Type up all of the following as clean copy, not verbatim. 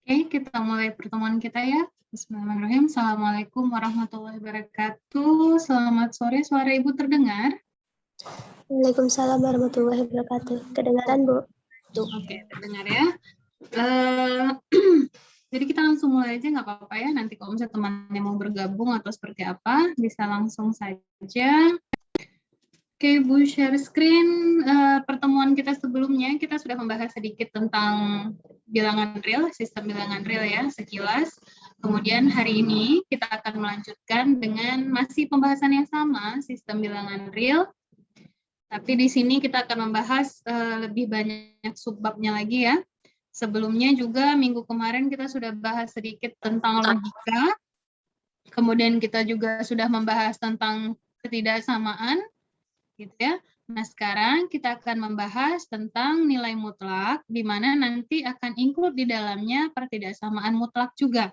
Oke, kita mulai pertemuan kita ya. Bismillahirrahmanirrahim. Assalamualaikum warahmatullahi wabarakatuh. Selamat sore, suara Ibu terdengar? Waalaikumsalam warahmatullahi wabarakatuh. Kedengaran, Bu? Oke, terdengar ya. Jadi kita langsung mulai aja, nggak apa-apa ya. Nanti kalau misalnya temannya mau bergabung atau seperti apa, bisa langsung saja. Oke, Bu, share screen. Pertemuan kita sebelumnya, kita sudah membahas sedikit tentang bilangan real, sistem bilangan real ya, sekilas. Kemudian hari ini kita akan melanjutkan dengan masih pembahasan yang sama, sistem bilangan real. Tapi di sini kita akan membahas lebih banyak subbabnya lagi ya. Sebelumnya juga minggu kemarin kita sudah bahas sedikit tentang logika. Kemudian kita juga sudah membahas tentang ketidaksamaan. Gitu ya. Nah, sekarang kita akan membahas tentang nilai mutlak, di mana nanti akan include di dalamnya pertidaksamaan mutlak juga.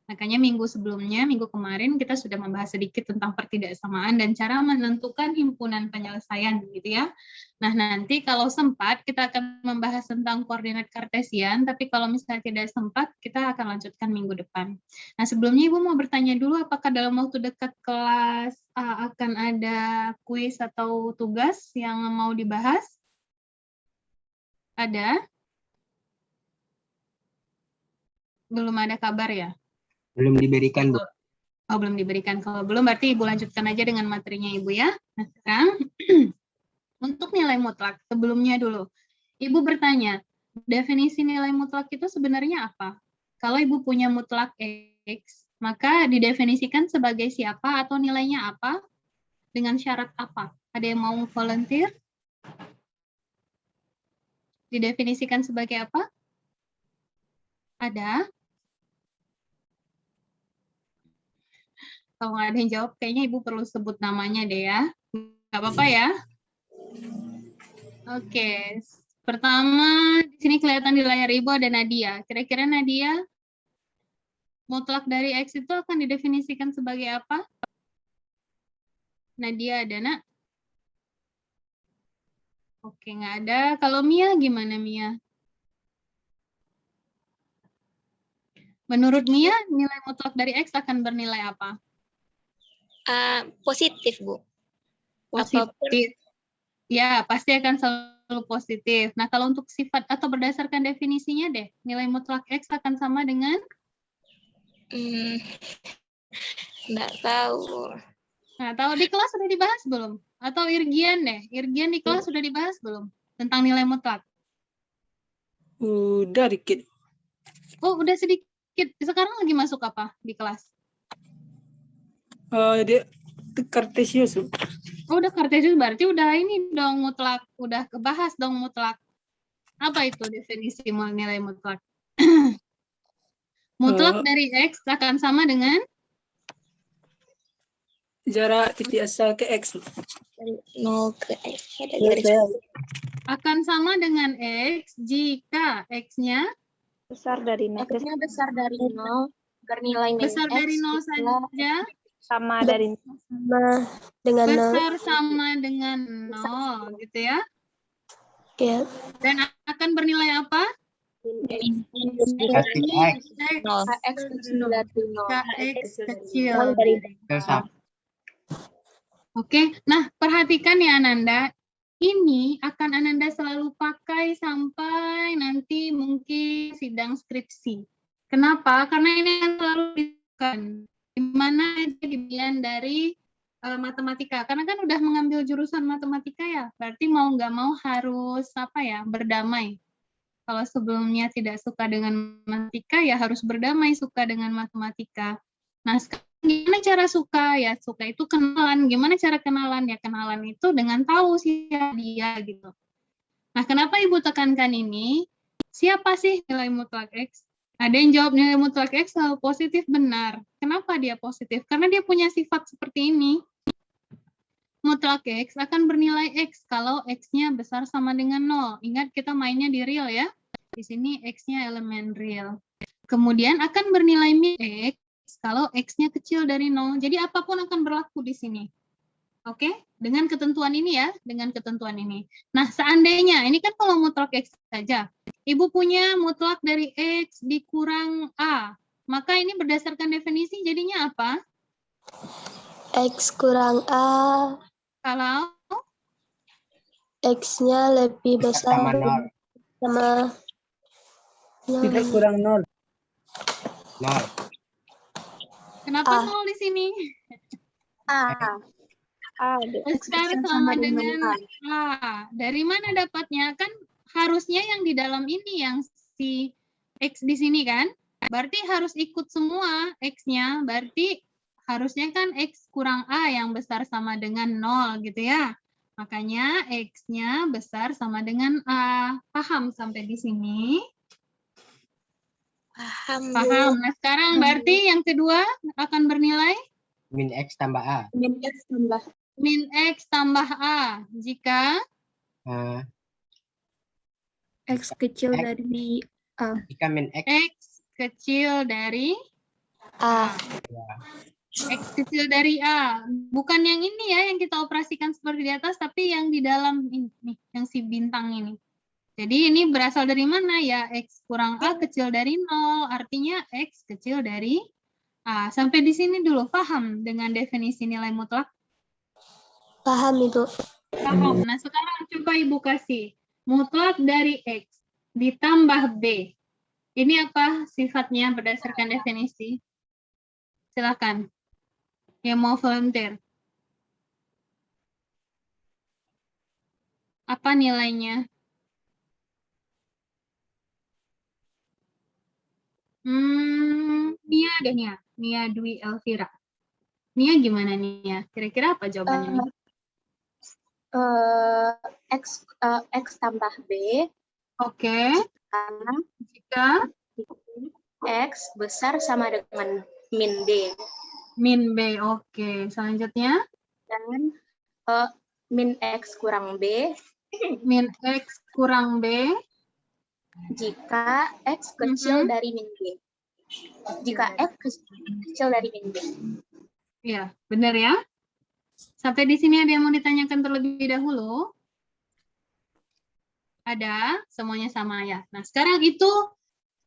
Makanya minggu sebelumnya, minggu kemarin, kita sudah membahas sedikit tentang pertidaksamaan dan cara menentukan himpunan penyelesaian, gitu ya. Nah, nanti kalau sempat, kita akan membahas tentang koordinat kartesian, tapi kalau misalnya tidak sempat, kita akan lanjutkan minggu depan. Nah, sebelumnya Ibu mau bertanya dulu, apakah dalam waktu dekat kelas akan ada kuis atau tugas yang mau dibahas? Ada? Belum ada kabar ya? Belum diberikan, Bu. Oh, belum diberikan. Kalau belum, berarti Ibu lanjutkan aja dengan materinya Ibu ya. Nah, sekarang untuk nilai mutlak, sebelumnya dulu. Ibu bertanya, definisi nilai mutlak itu sebenarnya apa? Kalau Ibu punya mutlak X, maka didefinisikan sebagai siapa atau nilainya apa? Dengan syarat apa? Ada yang mau volunteer? Didefinisikan sebagai apa? Ada? Kalau nggak ada yang jawab, kayaknya Ibu perlu sebut namanya deh ya. Nggak apa-apa ya? Oke. Pertama, di sini kelihatan di layar Ibu ada Nadia. Kira-kira Nadia, mutlak dari X itu akan didefinisikan sebagai apa? Nadia ada, Nak? Oke, nggak ada. Kalau Mia, gimana Mia? Menurut Mia, nilai mutlak dari X akan bernilai apa? Positif, Bu. Positif. Ya, pasti akan selalu positif. Nah, kalau untuk sifat atau berdasarkan definisinya deh, nilai mutlak X akan sama dengan? Nggak tahu. Nah, tahu di kelas sudah dibahas belum? Atau Irgian deh, Irgian di kelas sudah dibahas belum? Tentang nilai mutlak. Udah dikit. Oh, udah sedikit. Sekarang lagi masuk apa di kelas? Dia Kartesius. Oh, udah Kartesius, berarti udah ini dong mutlak, udah kebahas dong mutlak. Apa itu definisi nilai mutlak? Mutlak dari X akan sama dengan? Jarak titik asal ke X. Dari 0 ke X. Akan sama dengan X jika X-nya Besar dari 0. X-nya besar dari 0. Bernilai min besar X. dari 0 saja. Sama dari sama dengan 0. Besar sama dengan 0, gitu ya. Ya. Dan akan bernilai apa? X kecil. Oke, nah perhatikan ya Ananda. Ini akan Ananda selalu pakai sampai nanti mungkin sidang skripsi. Kenapa? Karena ini akan selalu digunakan. Di mana dibilang dari matematika. Karena kan udah mengambil jurusan matematika ya. Berarti mau nggak mau harus berdamai. Kalau sebelumnya tidak suka dengan matematika, ya harus berdamai suka dengan matematika. Nah, sekarang gimana cara suka? Ya, suka itu kenalan. Gimana cara kenalan? Ya, kenalan itu dengan tahu siapa dia, gitu. Nah, kenapa Ibu tekankan ini? Siapa sih nilai mutlak X? Ada yang jawab nilai mutlak X selalu positif, benar. Kenapa dia positif? Karena dia punya sifat seperti ini. Mutlak X akan bernilai X kalau X-nya besar sama dengan 0. Ingat kita mainnya di real ya. Di sini X-nya elemen real. Kemudian akan bernilai min X kalau X-nya kecil dari 0. Jadi apapun akan berlaku di sini. Oke, dengan ketentuan ini ya, dengan ketentuan ini. Nah, seandainya, ini kan kalau mutlak X saja, Ibu punya mutlak dari X dikurang A, maka ini berdasarkan definisi jadinya apa? X kurang A, Kalau X-nya lebih besar Sama nol. sama Tidak kurang nol. Nol. kenapa A. nol di sini? A. Besar sama dengan A. Dari mana dapatnya? Kan harusnya yang di dalam ini yang si X di sini kan? Berarti harus ikut semua X-nya. Berarti harusnya kan X kurang A yang besar sama dengan 0 gitu ya. Makanya X-nya besar sama dengan A. Paham sampai di sini? Paham. Paham. Nah sekarang berarti yang kedua akan bernilai? Min X tambah A. Min X tambah Min X tambah A. Jika? X kecil X. dari A. Jika min X. X kecil dari A. Ya. X kecil dari A. Bukan yang ini ya, yang kita operasikan seperti di atas, tapi yang di dalam ini, yang si bintang ini. Jadi ini berasal dari mana ya? X kurang A kecil dari 0, artinya X kecil dari A. Sampai di sini dulu, paham dengan definisi nilai mutlak? Paham, Ibu. Paham. Nah sekarang coba Ibu kasih. Mutlak dari X ditambah B. Ini apa sifatnya berdasarkan definisi? Silakan. Yang mau volunteer. Apa nilainya? Nia deh Nia. Nia Dwi Elvira. Nia gimana Nia? Kira-kira apa jawabannya? X tambah B. Oke. Jika X besar sama dengan min D. Min B. Oke. Selanjutnya. Dan min X kurang B. Min X kurang B. Jika X kecil dari min B. Jika X kecil dari min B. Iya, benar ya. Sampai di sini ada yang mau ditanyakan terlebih dahulu? Ada, semuanya sama ya. Nah, sekarang itu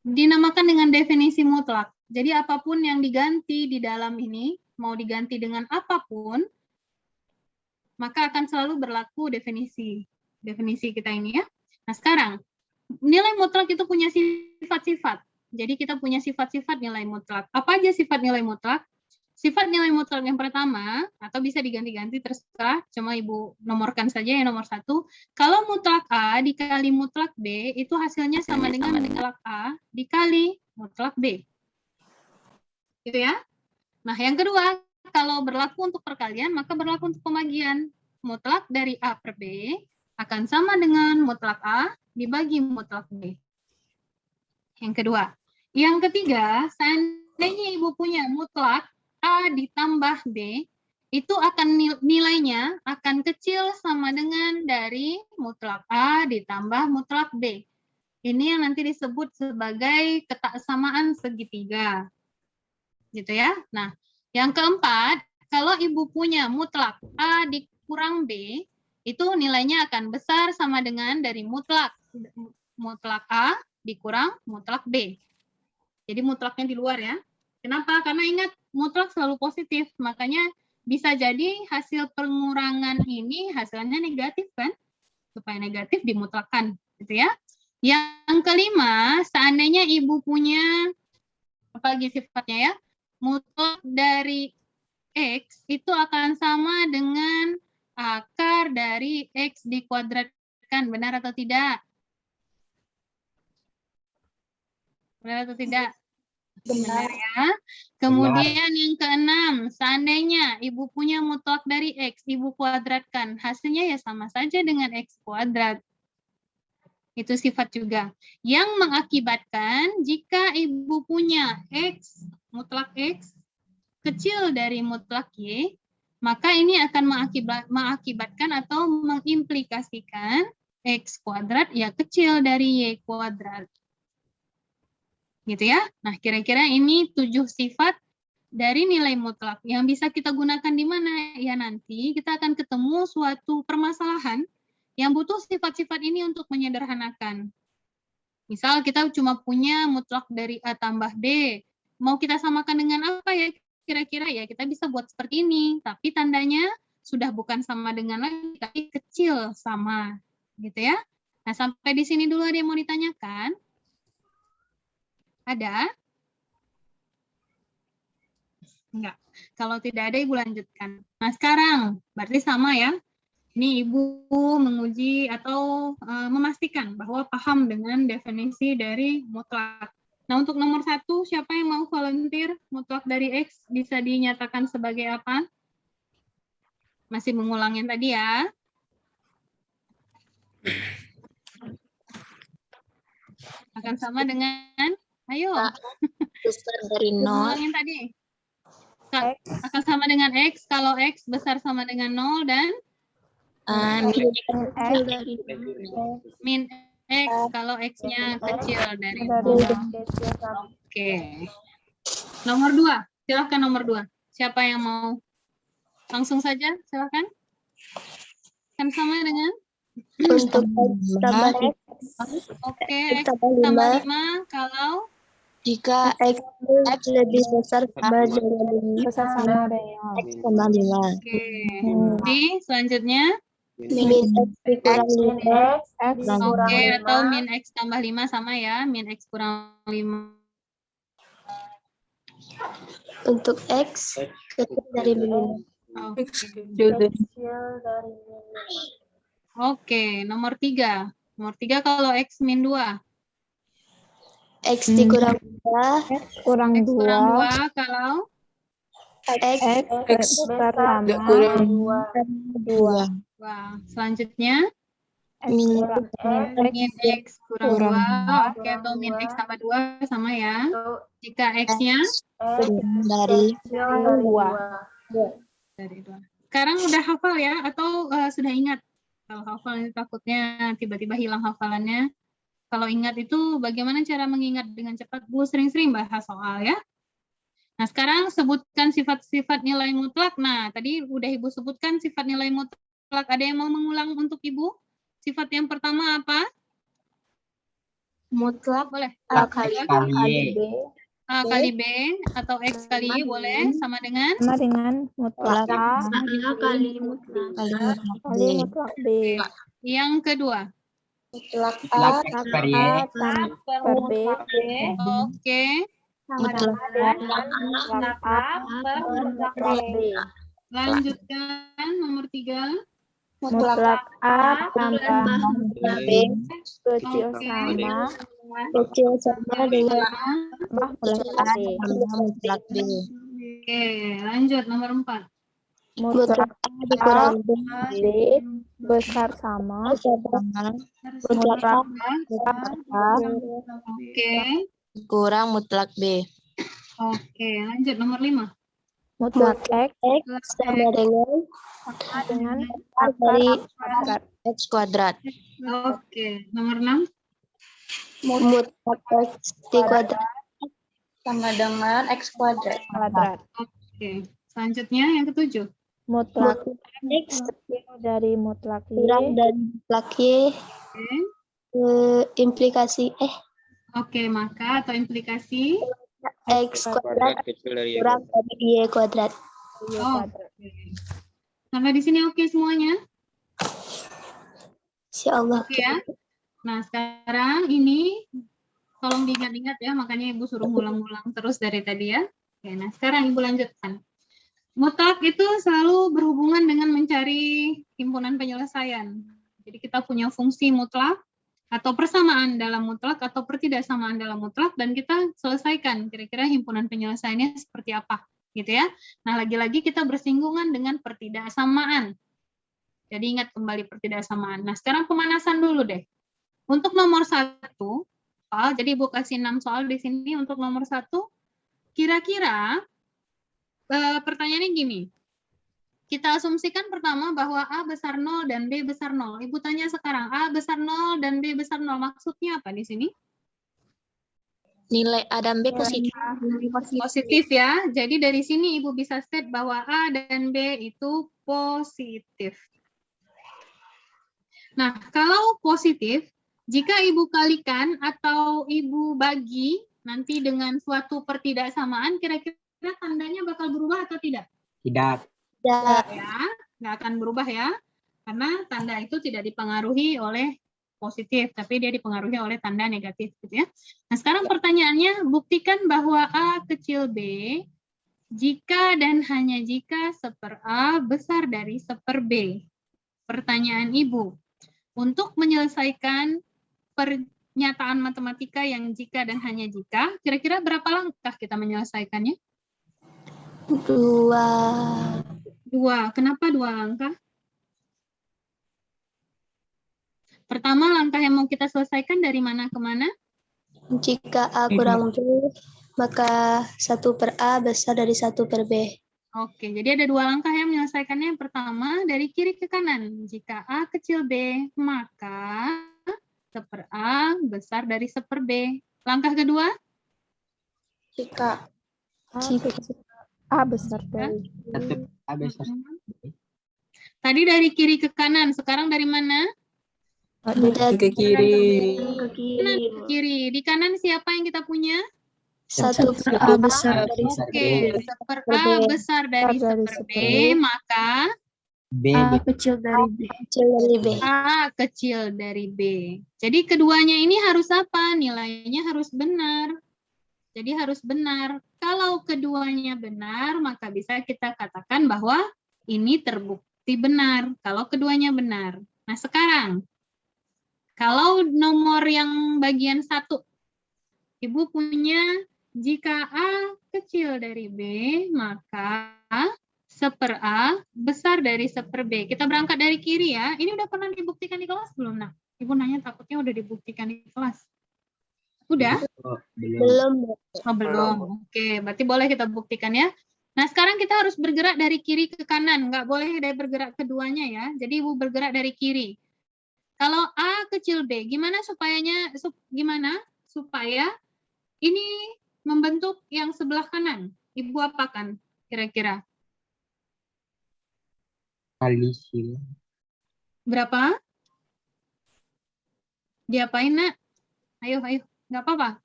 dinamakan dengan definisi mutlak. Jadi apapun yang diganti di dalam ini, mau diganti dengan apapun, maka akan selalu berlaku definisi kita ini ya. Nah, sekarang nilai mutlak itu punya sifat-sifat. Jadi kita punya sifat-sifat nilai mutlak. Apa aja sifat nilai mutlak? Sifat nilai mutlak yang pertama, atau bisa diganti-ganti terserah, cuma Ibu nomorkan saja yang nomor 1. Kalau mutlak A dikali mutlak B, itu hasilnya sama dengan mutlak A dikali mutlak B. Gitu ya. Nah, yang kedua, kalau berlaku untuk perkalian, maka berlaku untuk pembagian. Mutlak dari A per B akan sama dengan mutlak A dibagi mutlak B. Yang kedua. Yang ketiga, seandainya Ibu punya mutlak A ditambah B, itu akan nilainya akan kecil sama dengan dari mutlak A ditambah mutlak B. Ini yang nanti disebut sebagai ketaksamaan segitiga. Gitu ya. Nah, yang keempat, kalau Ibu punya mutlak A dikurang B, itu nilainya akan besar sama dengan dari mutlak A dikurang mutlak B. Jadi mutlaknya di luar ya. Kenapa? Karena ingat mutlak selalu positif, makanya bisa jadi hasil pengurangan ini hasilnya negatif kan? Supaya negatif dimutlakkan, gitu ya. Yang kelima, seandainya Ibu punya apa lagi sifatnya ya? Mutlak dari X itu akan sama dengan akar dari X dikuadratkan, benar atau tidak? Benar atau tidak? Benar ya. Kemudian yang keenam, seandainya Ibu punya mutlak dari X, Ibu kuadratkan, hasilnya ya sama saja dengan X kuadrat. Itu sifat juga. Yang mengakibatkan jika Ibu punya X, mutlak X, kecil dari mutlak Y, maka ini akan mengakibatkan atau mengimplikasikan X kuadrat ya kecil dari Y kuadrat. Gitu ya. Nah, kira-kira ini 7 sifat dari nilai mutlak. Yang bisa kita gunakan di mana? Ya nanti kita akan ketemu suatu permasalahan yang butuh sifat-sifat ini untuk menyederhanakan. Misal kita cuma punya mutlak dari A tambah B. Mau kita samakan dengan apa ya kira-kira ya? Kita bisa buat seperti ini, tapi tandanya sudah bukan sama dengan lagi, tapi kecil sama. Gitu ya. Nah, sampai di sini dulu ada yang mau ditanyakan? Ada? Enggak. Kalau tidak ada, Ibu lanjutkan. Nah, sekarang berarti sama ya. Ini Ibu menguji atau memastikan bahwa paham dengan definisi dari mutlak. Nah, untuk nomor 1, siapa yang mau volunteer? Mutlak dari X bisa dinyatakan sebagai apa? Masih mengulang yang tadi ya. Akan sama dengan, ayo. Besar dari 0. Mengulang yang tadi. Akan sama dengan X, kalau X besar sama dengan 0 dan min X kalau X-nya kecil dari 0. Oke. Nomor 2, silakan nomor 2. Siapa yang mau? Langsung saja, silakan. Kan sama dengan? Untuk X tambah X. Oke, X tambah 5 kalau? Jika X lebih besar sama dengan X tambah 5. Oke. Jadi selanjutnya? Min X dikurang 5. Oke, atau min X tambah 5 sama ya. Min X kurang 5. Untuk X kecil dari min. Oke, nomor 3. Nomor 3 kalau X min 2. X dikurang 2. X kurang 2 kalau? X besar sama kurang 2. Wah, selanjutnya? Min Min X kurang 2. Oke, atau min X tambah 2 sama ya. Jika X-nya? dari 2. Dari 2. Sekarang udah hafal ya? Atau sudah ingat? Kalau hafal takutnya tiba-tiba hilang hafalannya. Kalau ingat itu bagaimana cara mengingat dengan cepat? Bu sering-sering bahas soal ya. Nah, sekarang sebutkan sifat-sifat nilai mutlak. Nah, tadi udah Ibu sebutkan sifat nilai mutlak. Ada yang mau mengulang untuk Ibu? Sifat yang pertama apa? mutlak Boleh. A kali Y. A kali B atau X kali Y boleh sama dengan? Sama dengan mutlak A A kali mutlak kali mutlak B. Yang kedua. mutlak Mutlak A X per Y. Per B Oke. mutlak dengan mutlak A per mutlak B. Lanjutkan nomor 3. Mutlak A tambah mutlak B kecil Oke. sama dengan mutlak B. mutlak B. Oke, lanjut nomor 4. Mutlak A dikurang B B besar sama mutlak A Oke. kurang mutlak B. Oke, lanjut nomor 5. mutlak X X sama dengan dengan dari kuadrat. X kuadrat. Oke, nomor 6. Mutlak X dikuadrat sama dengan X kuadrat. Oke, selanjutnya yang ketujuh. Mutlak X kecil dari mutlak kurang Y dari mutlak Y Oke. implikasi Oke, maka atau implikasi X kuadrat kurang dari Y kuadrat. Y Oh, kuadrat. oke. Sampai di sini oke semuanya? Insyaallah. Oke ya. Nah, sekarang ini tolong diingat-ingat ya, makanya Ibu suruh ngulang-ngulang terus dari tadi ya. Oke, nah sekarang Ibu lanjutkan. Mutlak itu selalu berhubungan dengan mencari himpunan penyelesaian. Jadi kita punya fungsi mutlak atau persamaan dalam mutlak atau pertidaksamaan dalam mutlak dan kita selesaikan kira-kira himpunan penyelesaiannya seperti apa, gitu ya. Nah, lagi-lagi kita bersinggungan dengan pertidaksamaan. Jadi ingat kembali pertidaksamaan. Nah, sekarang pemanasan dulu deh. Untuk nomor 1 soal, jadi Ibu kasih 6 soal di sini untuk nomor 1. Kira-kira pertanyaannya gini. Kita asumsikan pertama bahwa A besar 0 dan B besar 0. Ibu tanya sekarang, A besar 0 dan B besar 0. Maksudnya apa di sini? Nilai A dan B positif. Positif ya. Jadi dari sini Ibu bisa state bahwa A dan B itu positif. Nah, kalau positif, jika Ibu kalikan atau Ibu bagi nanti dengan suatu pertidaksamaan, kira-kira tandanya bakal berubah atau tidak? Tidak. Tidak. Ya, nggak akan berubah ya. Karena tanda itu tidak dipengaruhi oleh positif, tapi dia dipengaruhi oleh tanda negatif gitu ya. Nah, sekarang pertanyaannya, buktikan bahwa A kecil B jika dan hanya jika 1/A besar dari 1/B. Pertanyaan Ibu, untuk menyelesaikan pernyataan matematika yang jika dan hanya jika, kira-kira berapa langkah kita menyelesaikannya? 2. Kenapa 2 langkah? Pertama, langkah yang mau kita selesaikan dari mana ke mana? Jika A kurang B, maka 1/A besar dari 1/B. Oke, jadi ada 2 langkah yang menyelesaikannya. Yang pertama, dari kiri ke kanan. Jika A kecil B, maka 1/A besar dari 1/B. Langkah kedua? Jika A besar dari 1/A besar. Tadi dari kiri ke kanan, sekarang dari mana? ke kiri. Kanan ke kiri. Di kanan siapa yang kita punya? 1/A besar dari Oke, 1/A besar dari 1/B, maka B A kecil dari B. A kecil dari B. Jadi keduanya ini harus apa? Nilainya harus benar. Jadi harus benar. Kalau keduanya benar, maka bisa kita katakan bahwa ini terbukti benar. Kalau keduanya benar. Nah sekarang, kalau nomor yang bagian 1, Ibu punya jika A kecil dari B, maka 1/A besar dari 1/B. Kita berangkat dari kiri ya. Ini udah pernah dibuktikan di kelas belum, Nak? Ibu nanya takutnya udah dibuktikan di kelas. Udah? Oh, belum. Oh, belum. Oke, berarti boleh kita buktikan ya. Nah, sekarang kita harus bergerak dari kiri ke kanan. Nggak boleh dari bergerak keduanya ya. Jadi Ibu bergerak dari kiri. Kalau A kecil B, gimana supaya ini membentuk yang sebelah kanan? Ibu apakan kira-kira? Kali silang. Berapa? Diapain, Nak? Ayo. Nggak apa-apa.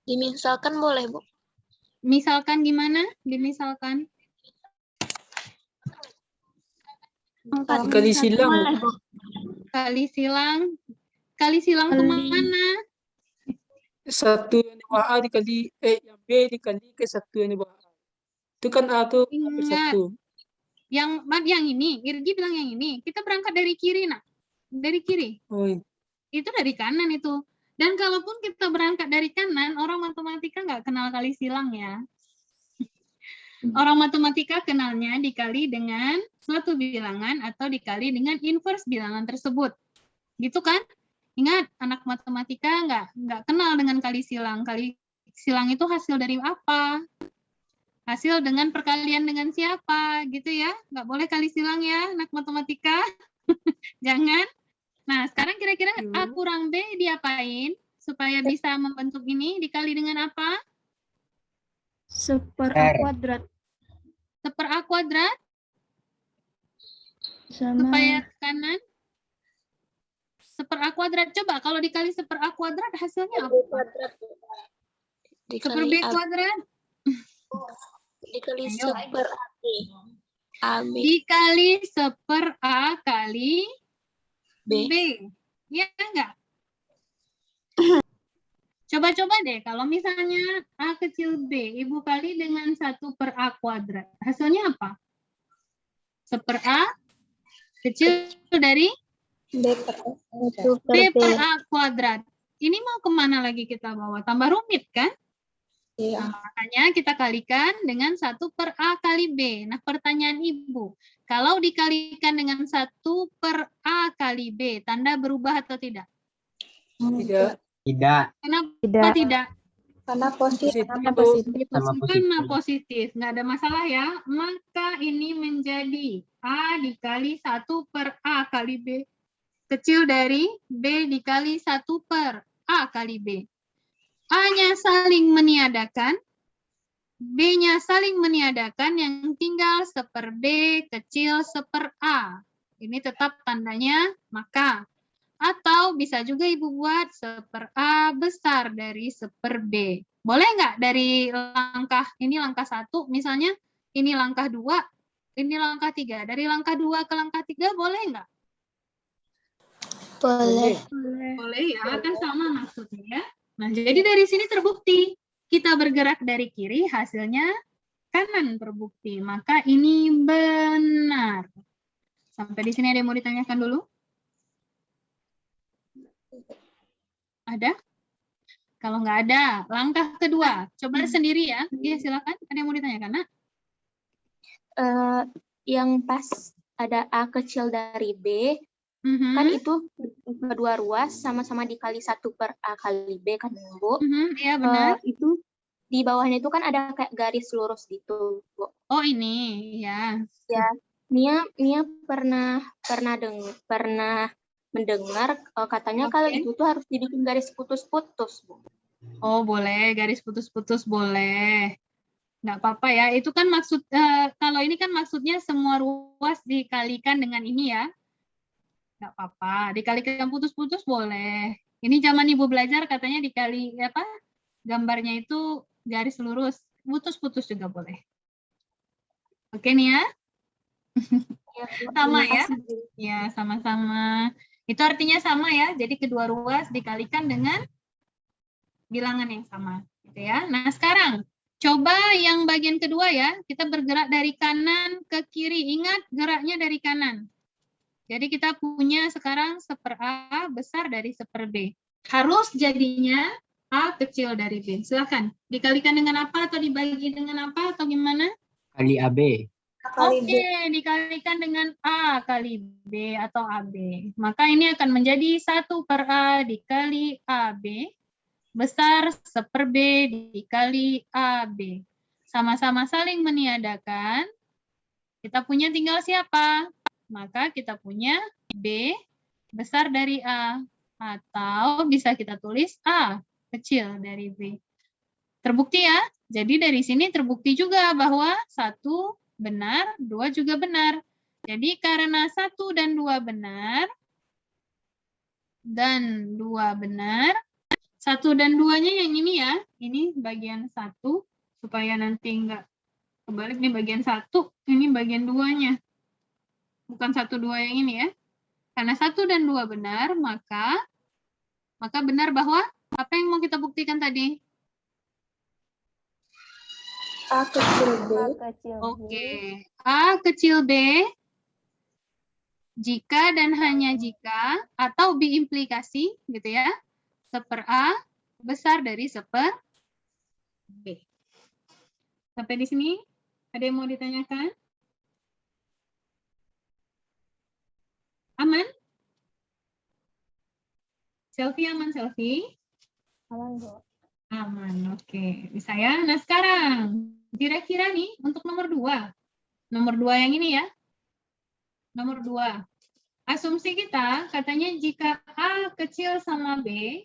dimisalkan boleh, Bu. Misalkan gimana? Dimisalkan. Kali silang. Kali silang. Kali silang kemana? 1 yang di bawah A dikali yang B dikali ke 1 yang di bawah A. Itu kan A tuh hampir Ingat. 1. Yang ini, Irgi bilang yang ini. Kita berangkat dari kiri, Nak. Dari kiri. Oh, iya. Itu dari kanan itu. Dan kalaupun kita berangkat dari kanan, orang matematika nggak kenal kali silang ya. Orang matematika kenalnya dikali dengan suatu bilangan atau dikali dengan inverse bilangan tersebut. Gitu kan? Ingat, anak matematika nggak kenal dengan kali silang. Kali silang itu hasil dari apa? Hasil dengan perkalian dengan siapa? Gitu ya. Nggak boleh kali silang ya, anak matematika. Jangan. Nah, sekarang kira-kira A kurang B diapain? Supaya bisa membentuk ini dikali dengan apa? 1/A kuadrat. 1/A kuadrat Sama supaya ke kanan. 1/A kuadrat. Coba kalau dikali 1/A kuadrat hasilnya apa? Dikali 1/B A, kuadrat. dikali Ayo. 1/AB. AB. Dikali 1/A kali B. B. Iya enggak? Coba-coba deh, kalau misalnya A kecil B, Ibu kali dengan 1/A kuadrat. Hasilnya apa? 1/A kecil dari B/A kuadrat. Ini mau kemana lagi kita bawa? Tambah rumit kan? Iya. Nah, makanya kita kalikan dengan 1/A kali B. Nah, pertanyaan Ibu, kalau dikalikan dengan 1/A kali B, tanda berubah atau tidak? Tidak. Tidak. Kenapa tidak? Karena positif. Sama Karena positif. positif, nggak ada masalah ya. Maka ini menjadi A dikali 1/A kali B kecil dari B dikali 1/A kali B. A-nya saling meniadakan, B-nya saling meniadakan, yang tinggal seper B kecil seper A. Ini tetap tandanya maka. Atau bisa juga Ibu buat seper A besar dari seper B. Boleh nggak dari langkah, ini langkah 1, misalnya ini langkah 2, ini langkah 3. Dari langkah 2 ke langkah 3 boleh nggak? Boleh. Boleh ya, kan sama maksudnya ya. Nah, jadi dari sini terbukti. Kita bergerak dari kiri, hasilnya kanan terbukti. Maka ini benar. Sampai di sini ada yang mau ditanyakan dulu? Ada? Kalau nggak ada, langkah kedua. Coba sendiri ya. Iya, silakan. Ada yang mau ditanyakan, Nak? Yang pas ada A kecil dari B, kan itu kedua ruas sama-sama dikali 1 per A kali B kan, Bu? Iya, benar. Itu di bawahnya itu kan ada kayak garis lurus gitu, Bu. Oh, ini, ya. Ya, Nia pernah mendengar katanya kalau itu tuh harus dibikin garis putus-putus, Bu. Oh, boleh. Garis putus-putus boleh. Nggak apa-apa ya. Itu kan maksud, kalau ini kan maksudnya semua ruas dikalikan dengan ini ya. Nggak apa-apa. Dikalikan putus-putus boleh. Ini zaman Ibu belajar katanya dikali, apa, gambarnya itu garis lurus. Putus-putus juga boleh. Oke nih ya. Sama ya. Ya, sama-sama. Itu artinya sama ya. Jadi kedua ruas dikalikan dengan bilangan yang sama. Gitu ya. Nah, sekarang coba yang bagian kedua ya. Kita bergerak dari kanan ke kiri. Ingat geraknya dari kanan. Jadi kita punya sekarang seper A besar dari seper B. Harus jadinya A kecil dari B. Silakan. Dikalikan dengan apa atau dibagi dengan apa atau gimana? Kali AB. Oke, dikalikan dengan A kali B atau AB. Maka ini akan menjadi 1 per A dikali AB besar seper B dikali AB. Sama-sama saling meniadakan. Kita punya tinggal siapa? Maka kita punya B besar dari A. Atau bisa kita tulis A kecil dari B. Terbukti ya? Jadi dari sini terbukti juga bahwa 1 benar, 2 juga benar. Jadi karena 1 dan 2 benar, dan 2 benar, 1 dan 2-nya yang ini ya, ini bagian 1, supaya nanti enggak kebalik nih bagian 1, ini bagian 2-nya. Bukan 1, 2 yang ini ya. Karena 1 dan 2 benar, maka benar bahwa apa yang mau kita buktikan tadi? A kecil B. Oke. A kecil B jika dan hanya jika atau biimplikasi gitu ya. Seper A besar dari seper B. Sampai di sini ada yang mau ditanyakan? Aman? Selfie aman selfie? Aman, Bu. Aman, oke. Bisa ya. Nah sekarang kira-kira nih untuk nomor 2. Nomor 2 yang ini ya. Nomor 2. Asumsi kita katanya jika A kecil sama B,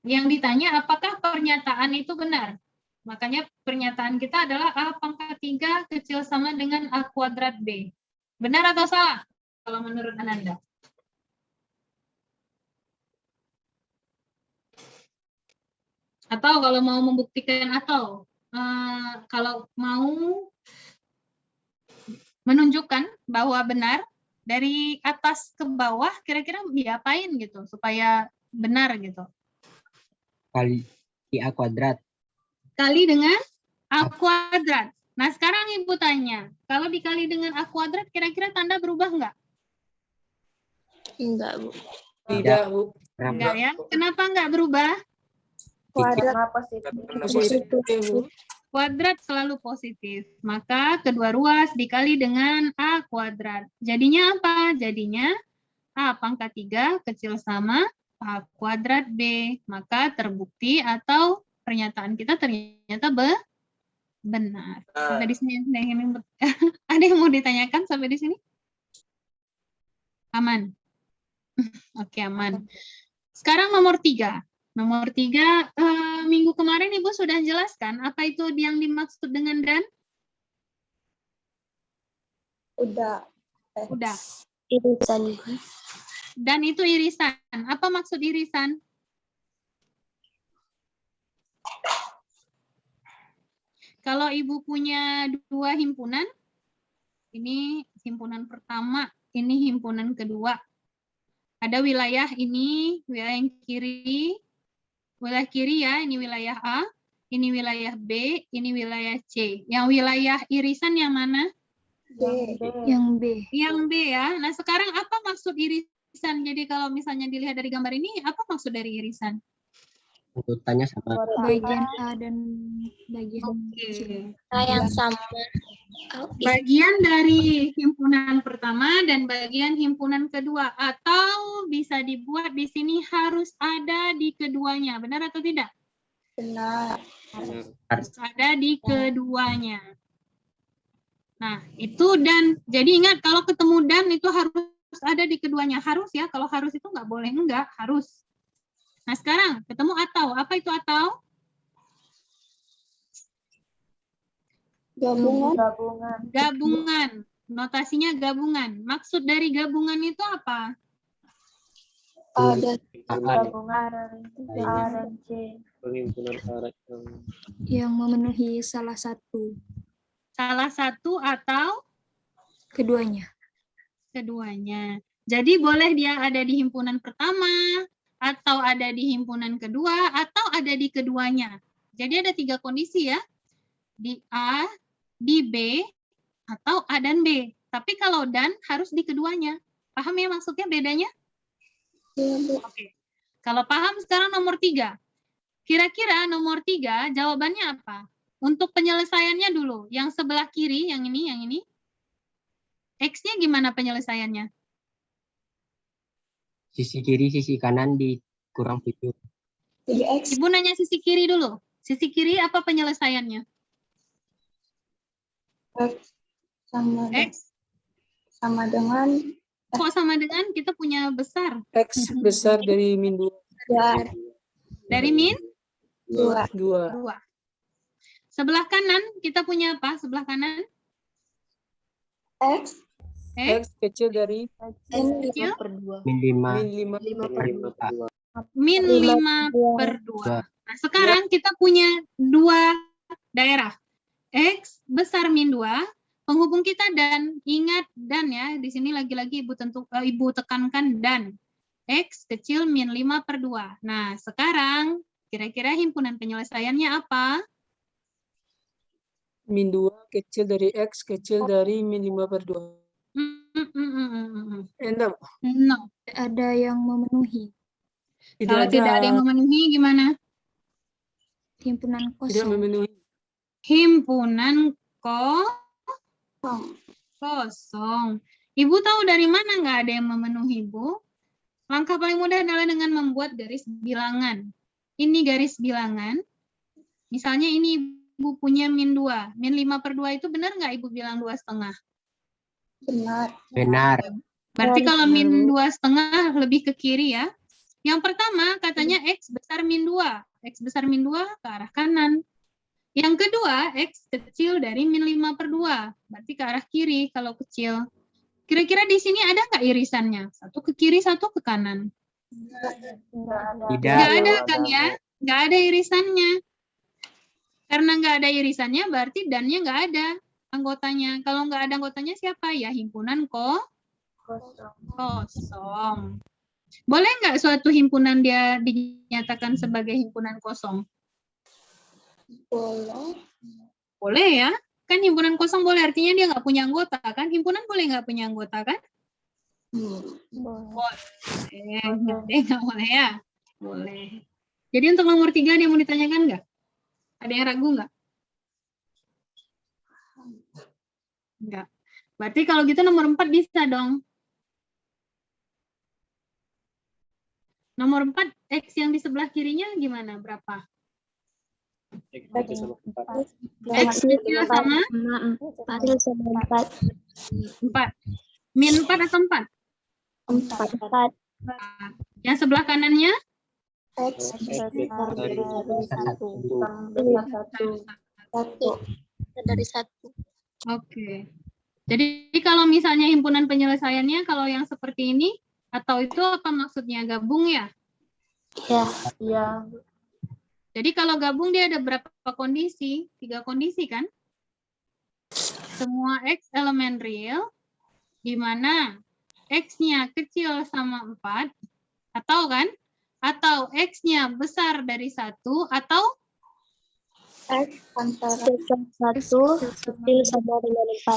yang ditanya apakah pernyataan itu benar. Makanya pernyataan kita adalah A pangkat 3 kecil sama dengan A kuadrat B. Benar atau salah? Kalau menurut Ananda. Atau kalau mau membuktikan atau kalau mau menunjukkan bahwa benar dari atas ke bawah kira-kira diapain gitu supaya benar gitu. Kali A kuadrat. Kali dengan A kuadrat. Nah sekarang Ibu tanya, kalau dikali dengan A kuadrat kira-kira tanda berubah nggak? Enggak, Bu. Tidak, Bu. Enggak ya. Kenapa nggak berubah? Kuadrat Positif, Bu. Kuadrat selalu positif. Maka kedua ruas dikali dengan A kuadrat. Jadinya apa? Jadinya A pangkat 3 kecil sama A kuadrat B. Maka terbukti atau pernyataan kita ternyata benar. Sampai di sini ada yang mau ditanyakan sampai di sini? Aman? Oke, aman. Sekarang nomor 3. Nomor 3, minggu kemarin Ibu sudah jelaskan apa itu yang dimaksud dengan dan? Udah. Udah. Irisan. Dan itu irisan. Apa maksud irisan? Kalau Ibu punya dua himpunan, ini himpunan pertama, ini himpunan kedua. Ada wilayah ini, wilayah yang kiri, wilayah kiri ya, ini wilayah A, ini wilayah B, ini wilayah C. Yang wilayah irisan yang mana? Yang B. Yang B ya. Nah sekarang apa maksud irisan? Jadi kalau misalnya dilihat dari gambar ini, apa maksud dari irisan? Urutannya sama. Bagian A dan bagian Oke. Yang sama. Bagian dari himpunan pertama dan bagian himpunan kedua, atau bisa dibuat di sini harus ada di keduanya, benar atau tidak? Benar. Harus ada di keduanya. Nah, itu dan. Jadi ingat kalau ketemu dan itu harus ada di keduanya. Harus ya, kalau harus itu nggak boleh enggak, harus. Nah, sekarang ketemu atau. Apa itu atau? Gabungan. Gabungan. Notasinya gabungan. Maksud dari gabungan itu apa? Ada Gabungan A dan C. yang memenuhi salah satu. Salah satu atau Keduanya. keduanya. Jadi boleh dia ada di himpunan pertama, atau ada di himpunan kedua, atau ada di keduanya. Jadi ada 3 kondisi ya. Di A, di B, atau A dan B. Tapi kalau dan harus di keduanya. Paham ya maksudnya bedanya? Oke. Kalau paham sekarang nomor 3. Kira-kira nomor 3 jawabannya apa? Untuk penyelesaiannya dulu. Yang sebelah kiri, yang ini. X-nya gimana penyelesaiannya? Sisi kiri, sisi kanan dikurang 7. Ibu nanya sisi kiri dulu. Sisi kiri apa penyelesaiannya? X. Sama dengan Kok sama dengan kita punya besar? X besar dari min 2. Dari min 2. 2. Sebelah kanan kita punya apa? Sebelah kanan? X. X kecil dari Kecil? Min 5. Min 5/2. Nah, sekarang kita punya 2 daerah. X besar min 2, penghubung kita dan. Ingat dan ya, di sini lagi-lagi Ibu tekankan dan. X kecil min 5/2. Nah, sekarang kira-kira himpunan penyelesaiannya apa? min 2 kecil dari X kecil dari min 5/2. Enak. No. Ada yang memenuhi. Kalau tidak ada yang memenuhi gimana? Himpunan tidak kosong. memenuhi. Himpunan kosong. Ibu tahu dari mana nggak ada yang memenuhi, Bu? Langkah paling mudah adalah dengan membuat garis bilangan. Ini garis bilangan. Misalnya ini Ibu punya min 2. Min 5/2 itu benar nggak Ibu bilang 2,5? Benar. Berarti kalau min 2,5 lebih ke kiri ya. Yang pertama katanya X besar min 2. X besar min 2 ke arah kanan. Yang kedua, X kecil dari min 5/2. Berarti ke arah kiri kalau kecil. Kira-kira di sini ada nggak irisannya? Satu ke kiri, satu ke kanan. Tidak. Nggak ada kan ya? Nggak ada irisannya. Karena nggak ada irisannya, berarti dannya nggak ada anggotanya. Kalau nggak ada anggotanya siapa? Ya himpunan kosong. Boleh nggak suatu himpunan dia dinyatakan sebagai himpunan kosong? Boleh ya. Kan himpunan kosong boleh, artinya dia nggak punya anggota kan? Himpunan boleh nggak punya anggota kan? Boleh. Nggak boleh ya? Boleh. Jadi untuk nomor 3 dia mau ditanyakan nggak? Ada yang ragu nggak? Nggak. Berarti kalau gitu nomor 4 bisa dong. Nomor 4, X yang di sebelah kirinya gimana? Berapa? X kecil sama? 4. 4. Min 4 atau 4? 4. Yang sebelah kanannya? X besar dari satu. dari 1. Oke. Jadi kalau misalnya himpunan penyelesaiannya, kalau yang seperti ini, atau itu apa maksudnya? Gabung ya? Ya. Jadi kalau gabung dia ada berapa kondisi? 3 kondisi kan? Semua X elemen real, di mana X-nya kecil sama 4, atau kan? Atau X-nya besar dari 1, atau X antara 1 kecil sama dengan 4.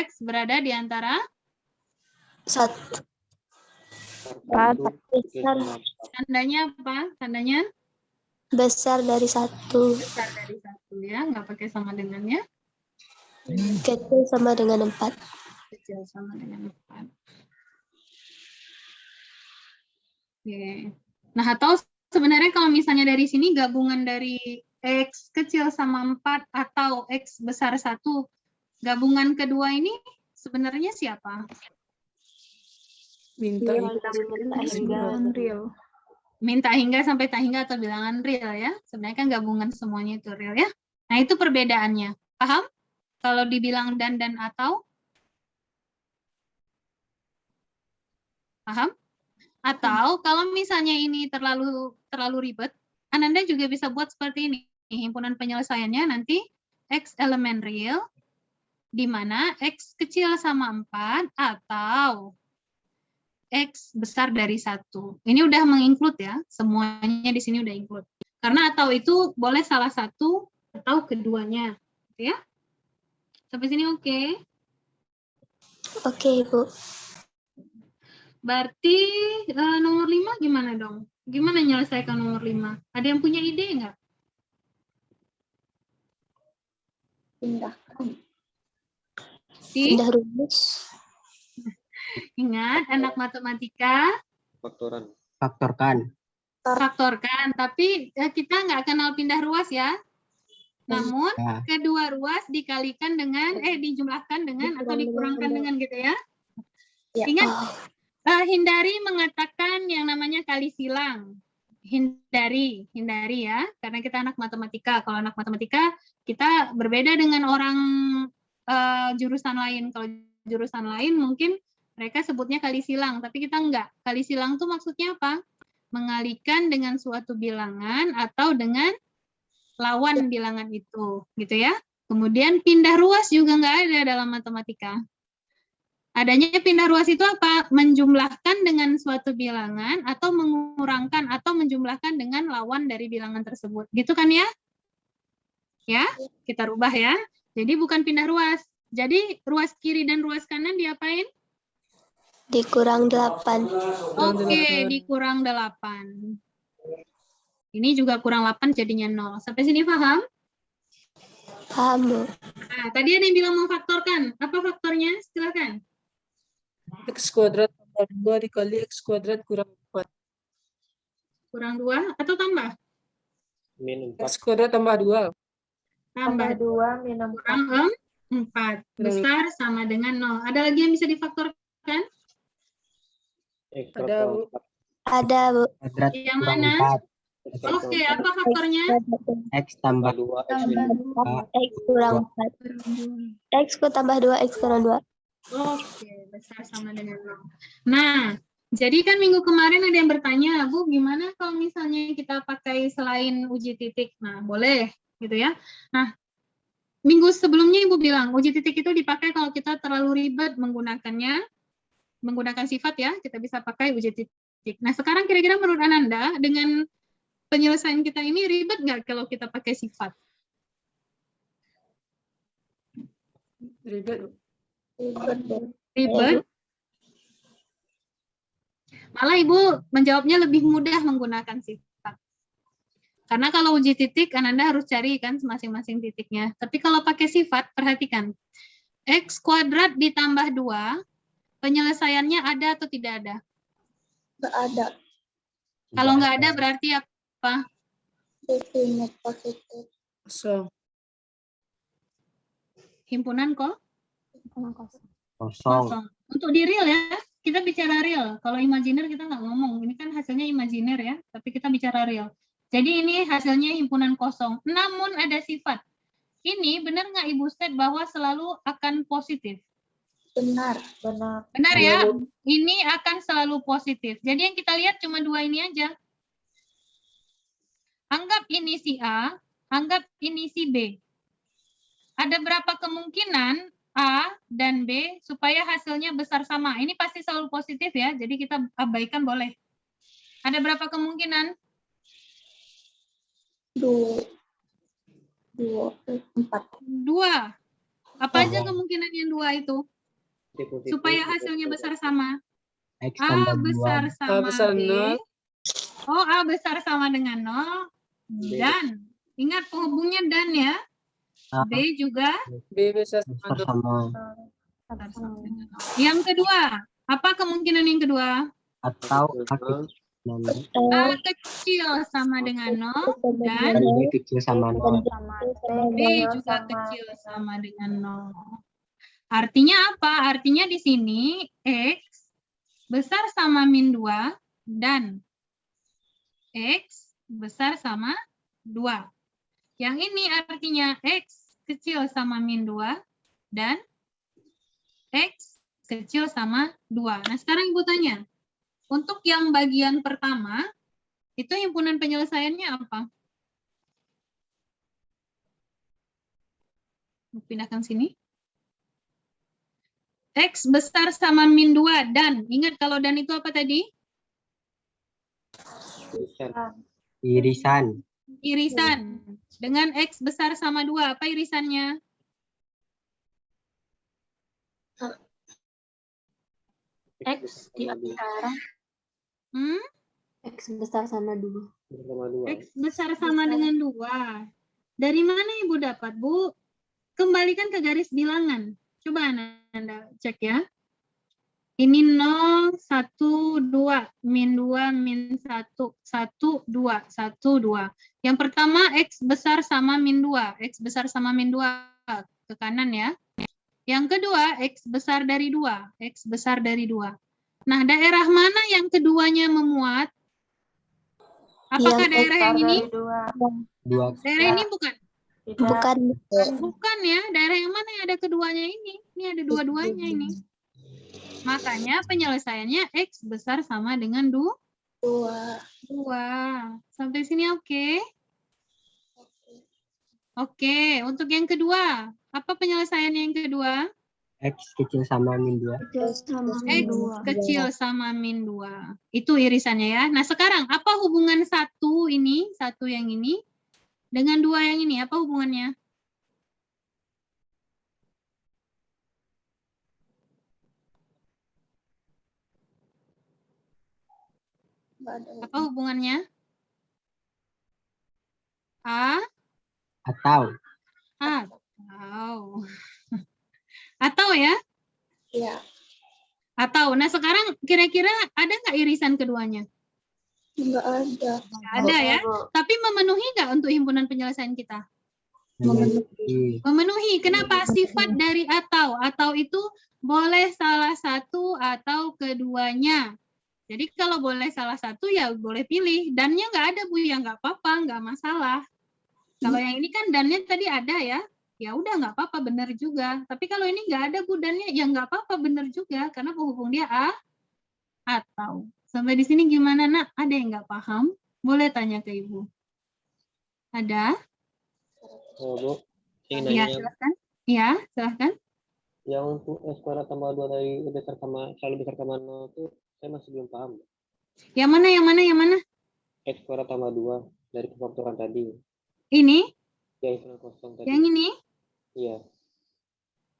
X berada di antara 1. Besar, tandanya apa? Tandanya besar dari 1. besar dari 1 ya, nggak pakai sama dengannya. Kecil sama dengan 4. Kecil sama dengan 4. Oke. Nah, atau sebenarnya kalau misalnya dari sini gabungan dari X kecil sama 4 atau X besar 1, gabungan kedua ini sebenarnya siapa? Minta real. Minta hingga sampai tak hingga atau bilangan real ya. Sebenarnya kan gabungan semuanya itu real ya. Nah, itu perbedaannya. Paham? Kalau dibilang dan atau? Paham? Atau kalau misalnya ini terlalu ribet, Ananda juga bisa buat seperti ini. Himpunan penyelesaiannya nanti X elemen real, di mana X kecil sama 4 atau X besar dari 1. Ini udah menginclude ya, semuanya di sini udah include. Karena atau itu boleh salah satu atau keduanya. Gitu ya. Sampai sini oke? Oke, Ibu. Berarti nomor 5 gimana dong? Gimana menyelesaikan nomor 5? Ada yang punya ide nggak? Pindah rumus. Ingat, anak matematika Faktorkan. Tapi kita nggak kenal pindah ruas ya. Namun, Ya. kedua ruas dikalikan dengan, dijumlahkan dengan atau dikurangkan dengan gitu ya. Ingat, hindari mengatakan yang namanya kali silang. Hindari ya, karena kita anak matematika. Kalau anak matematika, kita berbeda dengan orang jurusan lain. Kalau jurusan lain mungkin mereka sebutnya kali silang, tapi kita enggak. Kali silang itu maksudnya apa? Mengalihkan dengan suatu bilangan atau dengan lawan bilangan itu, gitu ya. Kemudian pindah ruas juga enggak ada dalam matematika. Adanya pindah ruas itu apa? Menjumlahkan dengan suatu bilangan atau mengurangkan atau menjumlahkan dengan lawan dari bilangan tersebut. Gitu kan ya? Ya, kita rubah ya. Jadi bukan pindah ruas. Jadi ruas kiri dan ruas kanan diapain? Dikurang 8. Oke, dikurang 8. Ini juga kurang 8 jadinya 0. Sampai sini paham? Paham, Bu. Nah, tadi ada yang bilang memfaktorkan. Apa faktornya? Silakan. X kuadrat tambah 2 dikali X kuadrat kurang 4. Kurang 2 atau tambah? X kuadrat tambah 2. Tambah 2 minum kurang 4. Besar sama dengan 0. Ada lagi yang bisa difaktorkan? Ada, Bu. Ada, Bu. Kuadrat Yang kurang mana? 4. Oke, apa faktornya? X tambah 2. X kurang 4. X tambah 2, X kurang 2. Oke, besar sama dengan 0. Nah, jadi kan minggu kemarin ada yang bertanya, Bu, gimana kalau misalnya kita pakai selain uji titik? Nah, boleh, gitu ya. Nah, minggu sebelumnya Ibu bilang, uji titik itu dipakai kalau kita terlalu ribet menggunakannya, menggunakan sifat ya, kita bisa pakai uji titik. Nah, sekarang kira-kira menurut Ananda, dengan penyelesaian kita ini ribet nggak kalau kita pakai sifat? Ribet. Ribet. Malah Ibu menjawabnya lebih mudah menggunakan sifat. Karena kalau uji titik, Ananda harus cari kan masing-masing titiknya. Tapi kalau pakai sifat, perhatikan. X kuadrat ditambah 2, penyelesaiannya ada atau tidak ada? Nggak ada. Kalau nggak ada berarti apa? Definite positif. Kosong. Himpunan kok? Kosong. Untuk di real ya, kita bicara real. Kalau imajiner kita nggak ngomong. Ini kan hasilnya imajiner ya, tapi kita bicara real. Jadi ini hasilnya himpunan kosong. Namun ada sifat. Ini benar nggak Ibu Sted bahwa selalu akan positif? Benar. Benar ya? Ini akan selalu positif. Jadi yang kita lihat cuma dua ini aja. Anggap ini si A, anggap ini si B. Ada berapa kemungkinan A dan B supaya hasilnya besar sama? Ini pasti selalu positif ya, jadi kita abaikan boleh. Ada berapa kemungkinan? 4. Apa aja kemungkinan yang 2 itu? Supaya hasilnya besar sama. X A tambah 2. besar A sama besar B. 0. Oh, A besar sama dengan 0. Dan, ingat penghubungnya dan ya. A B juga B besar besar sama 0. sama besar sama dengan 0. Yang kedua, apa kemungkinan yang kedua? atau A kecil dan A kecil sama dengan 0 dan B kecil sama 0. B juga kecil sama dengan 0. Artinya apa? Artinya di sini X besar sama min 2 dan X besar sama 2. Yang ini artinya X kecil sama min 2 dan X kecil sama 2. Nah sekarang Ibu tanya, untuk yang bagian pertama, itu himpunan penyelesaiannya apa? Pindahkan sini. X besar sama min 2 dan, ingat kalau dan itu apa tadi? Irisan. Irisan. Dengan X besar sama 2, apa irisannya? X di antara X besar sama 2. X besar sama dengan 2. Dari mana Ibu dapat, Bu? Kembalikan ke garis bilangan. Coba Anda cek ya. Ini 0, 1, 2, min 2, min 1, 1, 2, 1, 2. Yang pertama X besar sama min 2. X besar sama min 2 ke kanan ya. Yang kedua X besar dari 2. X besar dari 2. Nah, daerah mana yang keduanya memuat? Apakah daerah yang ini? 2. Daerah ini bukan? Bukan. Bukan ya. Daerah yang mana yang ada keduanya ini? Ini ada dua-duanya ini. Makanya penyelesaiannya X besar sama dengan 2. Sampai sini oke? Oke, untuk yang kedua, apa penyelesaiannya yang kedua? X kecil sama min 2. X kecil sama min 2. Itu irisannya ya. Nah sekarang, apa hubungan satu yang ini, dengan 2 yang ini? Apa hubungannya? Apa hubungannya? Atau Atau ya? Iya. Atau. Nah sekarang kira-kira ada nggak irisan keduanya? Enggak ada. Nggak ada ya. Tapi memenuhi nggak untuk himpunan penyelesaian kita? Memenuhi. Kenapa? Sifat dari atau. Atau itu boleh salah satu atau keduanya. Jadi kalau boleh salah satu ya boleh pilih. Dannya nggak ada Bu, ya nggak apa-apa, nggak masalah. Kalau yang ini kan dannya tadi ada ya. Ya udah nggak apa-apa, benar juga. Tapi kalau ini nggak ada Bu dannya, ya nggak apa-apa, benar juga. Karena penghubung dia atau. Sampai di sini gimana Nak? Ada yang nggak paham? Boleh tanya ke Ibu. Ada? Bu, ingin Ya, nanya. silahkan. Ya, silahkan. Yang untuk S kuadrat tambah 2 dari besar sama selalu besar sama 0 itu saya masih belum paham. Yang mana? X kuadrat tambah 2 dari pemfaktoran tadi. Ini? Ya, himpunan kosong tadi. Yang ini? Iya.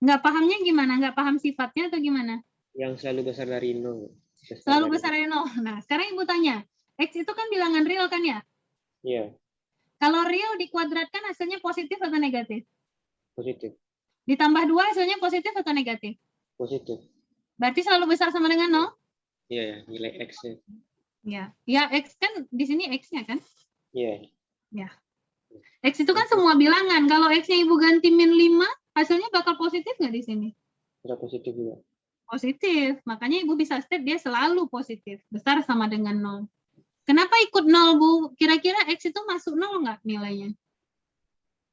Nggak pahamnya gimana? Nggak paham sifatnya atau gimana? Yang selalu besar dari 0. Selalu besar dari 0. Nah, sekarang Ibu tanya. X itu kan bilangan real kan ya? Iya, Kalau real dikuadratkan hasilnya positif atau negatif? positif. Ditambah 2 hasilnya positif atau negatif? Positif. Berarti selalu besar sama dengan 0? Iya, ya, nilai X-nya. Ya. Ya, X kan di sini X-nya kan? Iya. Ya. X itu kan semua bilangan. Kalau X-nya Ibu ganti min 5, hasilnya bakal positif nggak di sini? Sudah positif juga. Positif. Makanya Ibu bisa state dia selalu positif. Besar sama dengan 0. Kenapa ikut 0, Bu? Kira-kira X itu masuk 0 nggak nilainya?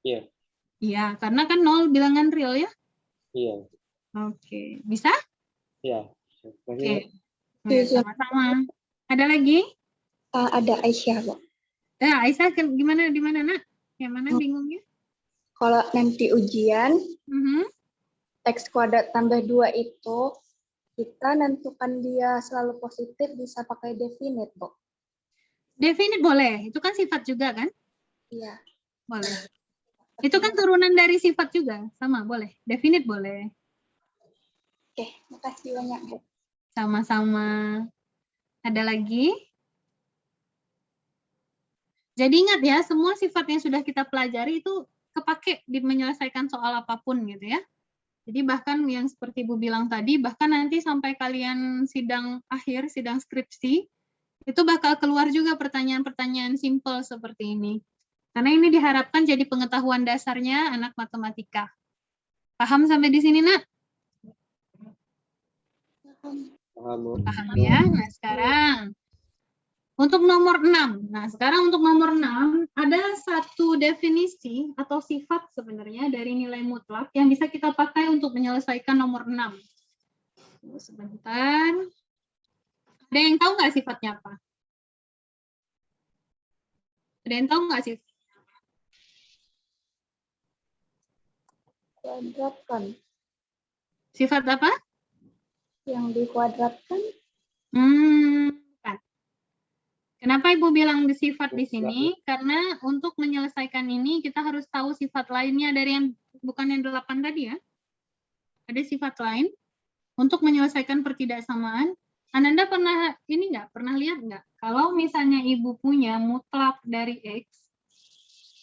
Iya. Iya, karena kan 0 bilangan real ya? Iya. Oke. Bisa? Iya. Oke. Sama-sama. Ada lagi? Ada Aisyah, Bu. Aisyah gimana, di mana, Nak? Yang mana bingungnya? Kalau nanti ujian, X kuadrat tambah 2 itu, kita nentukan dia selalu positif bisa pakai definite, Bu. Definite boleh. Itu kan sifat juga kan? Iya. Boleh. Itu kan turunan dari sifat juga. Sama, boleh. Definite boleh. Oke, makasih banyak, Bu. Sama-sama. Ada lagi? Jadi ingat ya, semua sifat yang sudah kita pelajari itu kepake di menyelesaikan soal apapun gitu ya. Jadi bahkan yang seperti Ibu bilang tadi, bahkan nanti sampai kalian sidang akhir, sidang skripsi, itu bakal keluar juga pertanyaan-pertanyaan simpel seperti ini. Karena ini diharapkan jadi pengetahuan dasarnya anak matematika. Paham sampai di sini, Nak? Paham ya? Nah, sekarang untuk nomor 6. Nah, sekarang untuk nomor 6, ada satu definisi atau sifat sebenarnya dari nilai mutlak yang bisa kita pakai untuk menyelesaikan nomor 6. Tunggu sebentar. Ada yang tahu nggak sifatnya apa? Ada yang tahu nggak sih? Kuadratkan. Sifat apa? Yang dikuadratkan. Bukan. Kenapa Ibu bilang sifat di sini? Karena untuk menyelesaikan ini kita harus tahu sifat lainnya dari yang bukan yang 8 tadi ya. Ada sifat lain untuk menyelesaikan pertidaksamaan. Ananda pernah ini nggak? Pernah lihat nggak? Kalau misalnya Ibu punya mutlak dari X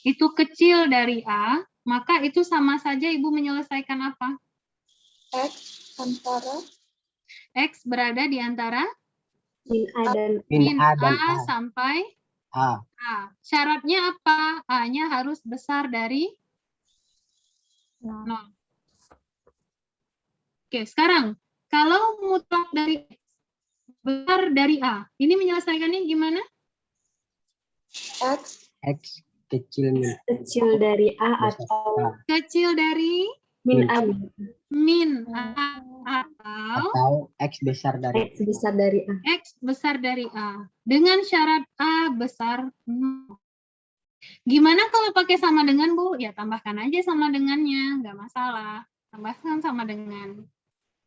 itu kecil dari A, maka itu sama saja Ibu menyelesaikan apa? X berada di antara min A sampai A. Syaratnya apa? A-nya harus besar dari 0. Oke, sekarang kalau mutlak dari X besar dari A, ini menyelesaikannya gimana? X kecil min. Kecil dari A atau Kecil dari min A. Min A atau X besar dari X besar dari A. X besar dari A. Dengan syarat A besar 0. Gimana kalau pakai sama dengan, Bu? Ya tambahkan aja sama dengannya, nggak masalah. Tambahkan sama dengan.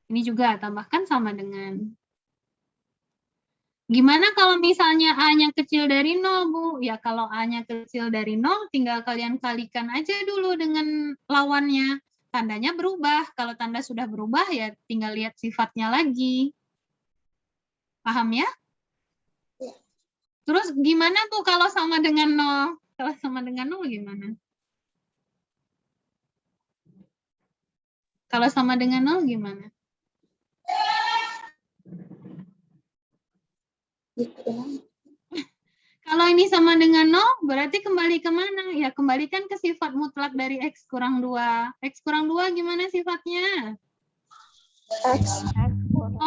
Ini juga tambahkan sama dengan. Gimana kalau misalnya A-nya kecil dari 0, Bu? Ya kalau A-nya kecil dari 0, tinggal kalian kalikan aja dulu dengan lawannya. Tandanya berubah. Kalau tanda sudah berubah, ya tinggal lihat sifatnya lagi. Paham ya? Terus gimana tuh kalau sama dengan 0? Kalau sama dengan 0 gimana? Kalau sama dengan 0 gimana? Kalau ini sama dengan 0, berarti kembali ke mana? Ya, kembalikan ke sifat mutlak dari X kurang 2. X kurang 2 gimana sifatnya?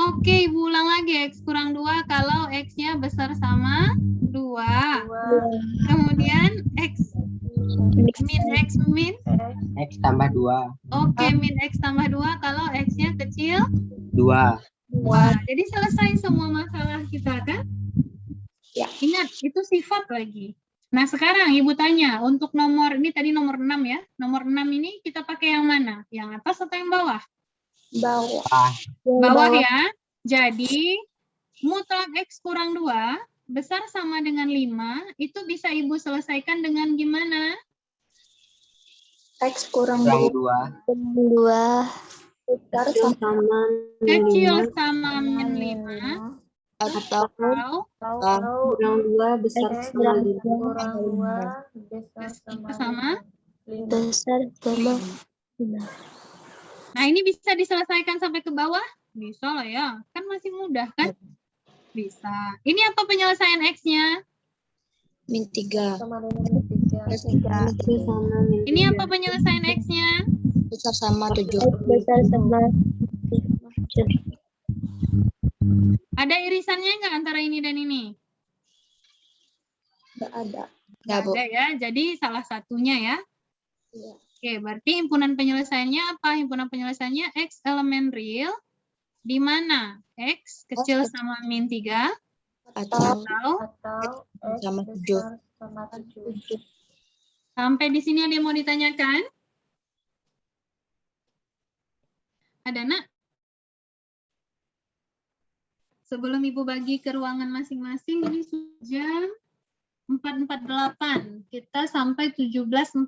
Oke, Ibu ulang lagi. X kurang 2 kalau X-nya besar sama 2. Kemudian X min X min? X tambah 2. Oke, min X tambah 2 kalau X-nya kecil? 2. Wah, jadi selesai semua masalah kita kan? Ya. Ingat, itu sifat lagi. Nah, sekarang Ibu tanya, untuk nomor, ini tadi nomor 6 ya. Nomor 6 ini kita pakai yang mana? Yang atas atau yang bawah? Bawah ya. Jadi, mutlak X kurang 2, besar sama dengan 5, itu bisa Ibu selesaikan dengan gimana? X kurang 2. Kecil sama min 5. Atau kurang 2 besar sama 5. Sama? Besar sama 5. Nah, ini bisa diselesaikan sampai ke bawah? Bisa lah ya. Kan masih mudah kan? Bisa. Ini apa penyelesaian X-nya? Min 3. Ini apa penyelesaian X-nya? Besar sama 7. Besar sama Ada irisannya nggak antara ini dan ini? Nggak ada. Nggak ada ya, jadi salah satunya ya. Iya. Oke, berarti himpunan penyelesaiannya apa? Himpunan penyelesaiannya X elemen real, di mana X kecil sama min 3, Atau Atau X sama besar sama 7. sampai di sini ada yang mau ditanyakan? Ada, Nak? Sebelum Ibu bagi ke ruangan masing-masing, ini sudah 4.48. Kita sampai 17.40.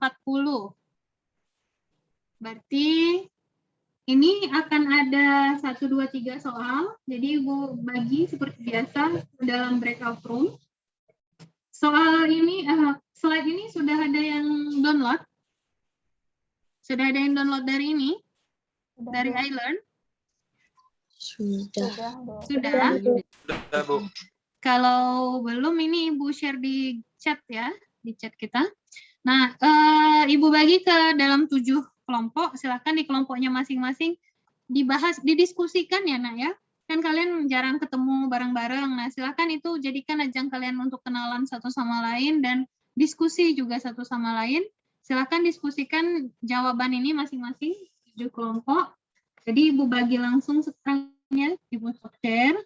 Berarti ini akan ada 1, 2, 3 soal. Jadi Ibu bagi seperti biasa dalam breakout room. Soal ini, slide ini sudah ada yang download? Sudah ada yang download dari ini? Dari iLearn? sudah. Sudah? Sudah, Bu. Kalau belum, ini Ibu share di chat ya, di chat kita. Nah, Ibu bagi ke dalam 7 kelompok. Silakan di kelompoknya masing-masing dibahas, didiskusikan ya, Nak ya. Kan kalian jarang ketemu bareng-bareng. Nah, silakan itu jadikan ajang kalian untuk kenalan satu sama lain dan diskusi juga satu sama lain. Silakan diskusikan jawaban ini masing-masing 7 kelompok. Jadi Ibu bagi langsung sekarang ya, Ibu share.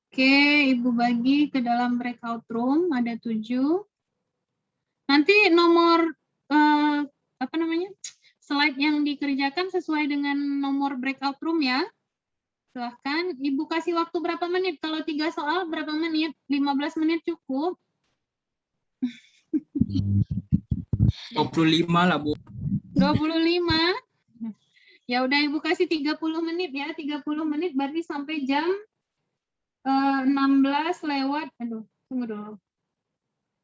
Oke, Ibu bagi ke dalam breakout room, ada 7. Nanti nomor slide yang dikerjakan sesuai dengan nomor breakout room ya. Silahkan, Ibu kasih waktu berapa menit? Kalau 3 soal berapa menit? 15 menit cukup. 25 lah, Bu. 25. Ya udah Ibu kasih 30 menit ya. 30 menit berarti sampai jam 16 lewat. Aduh, tunggu dulu.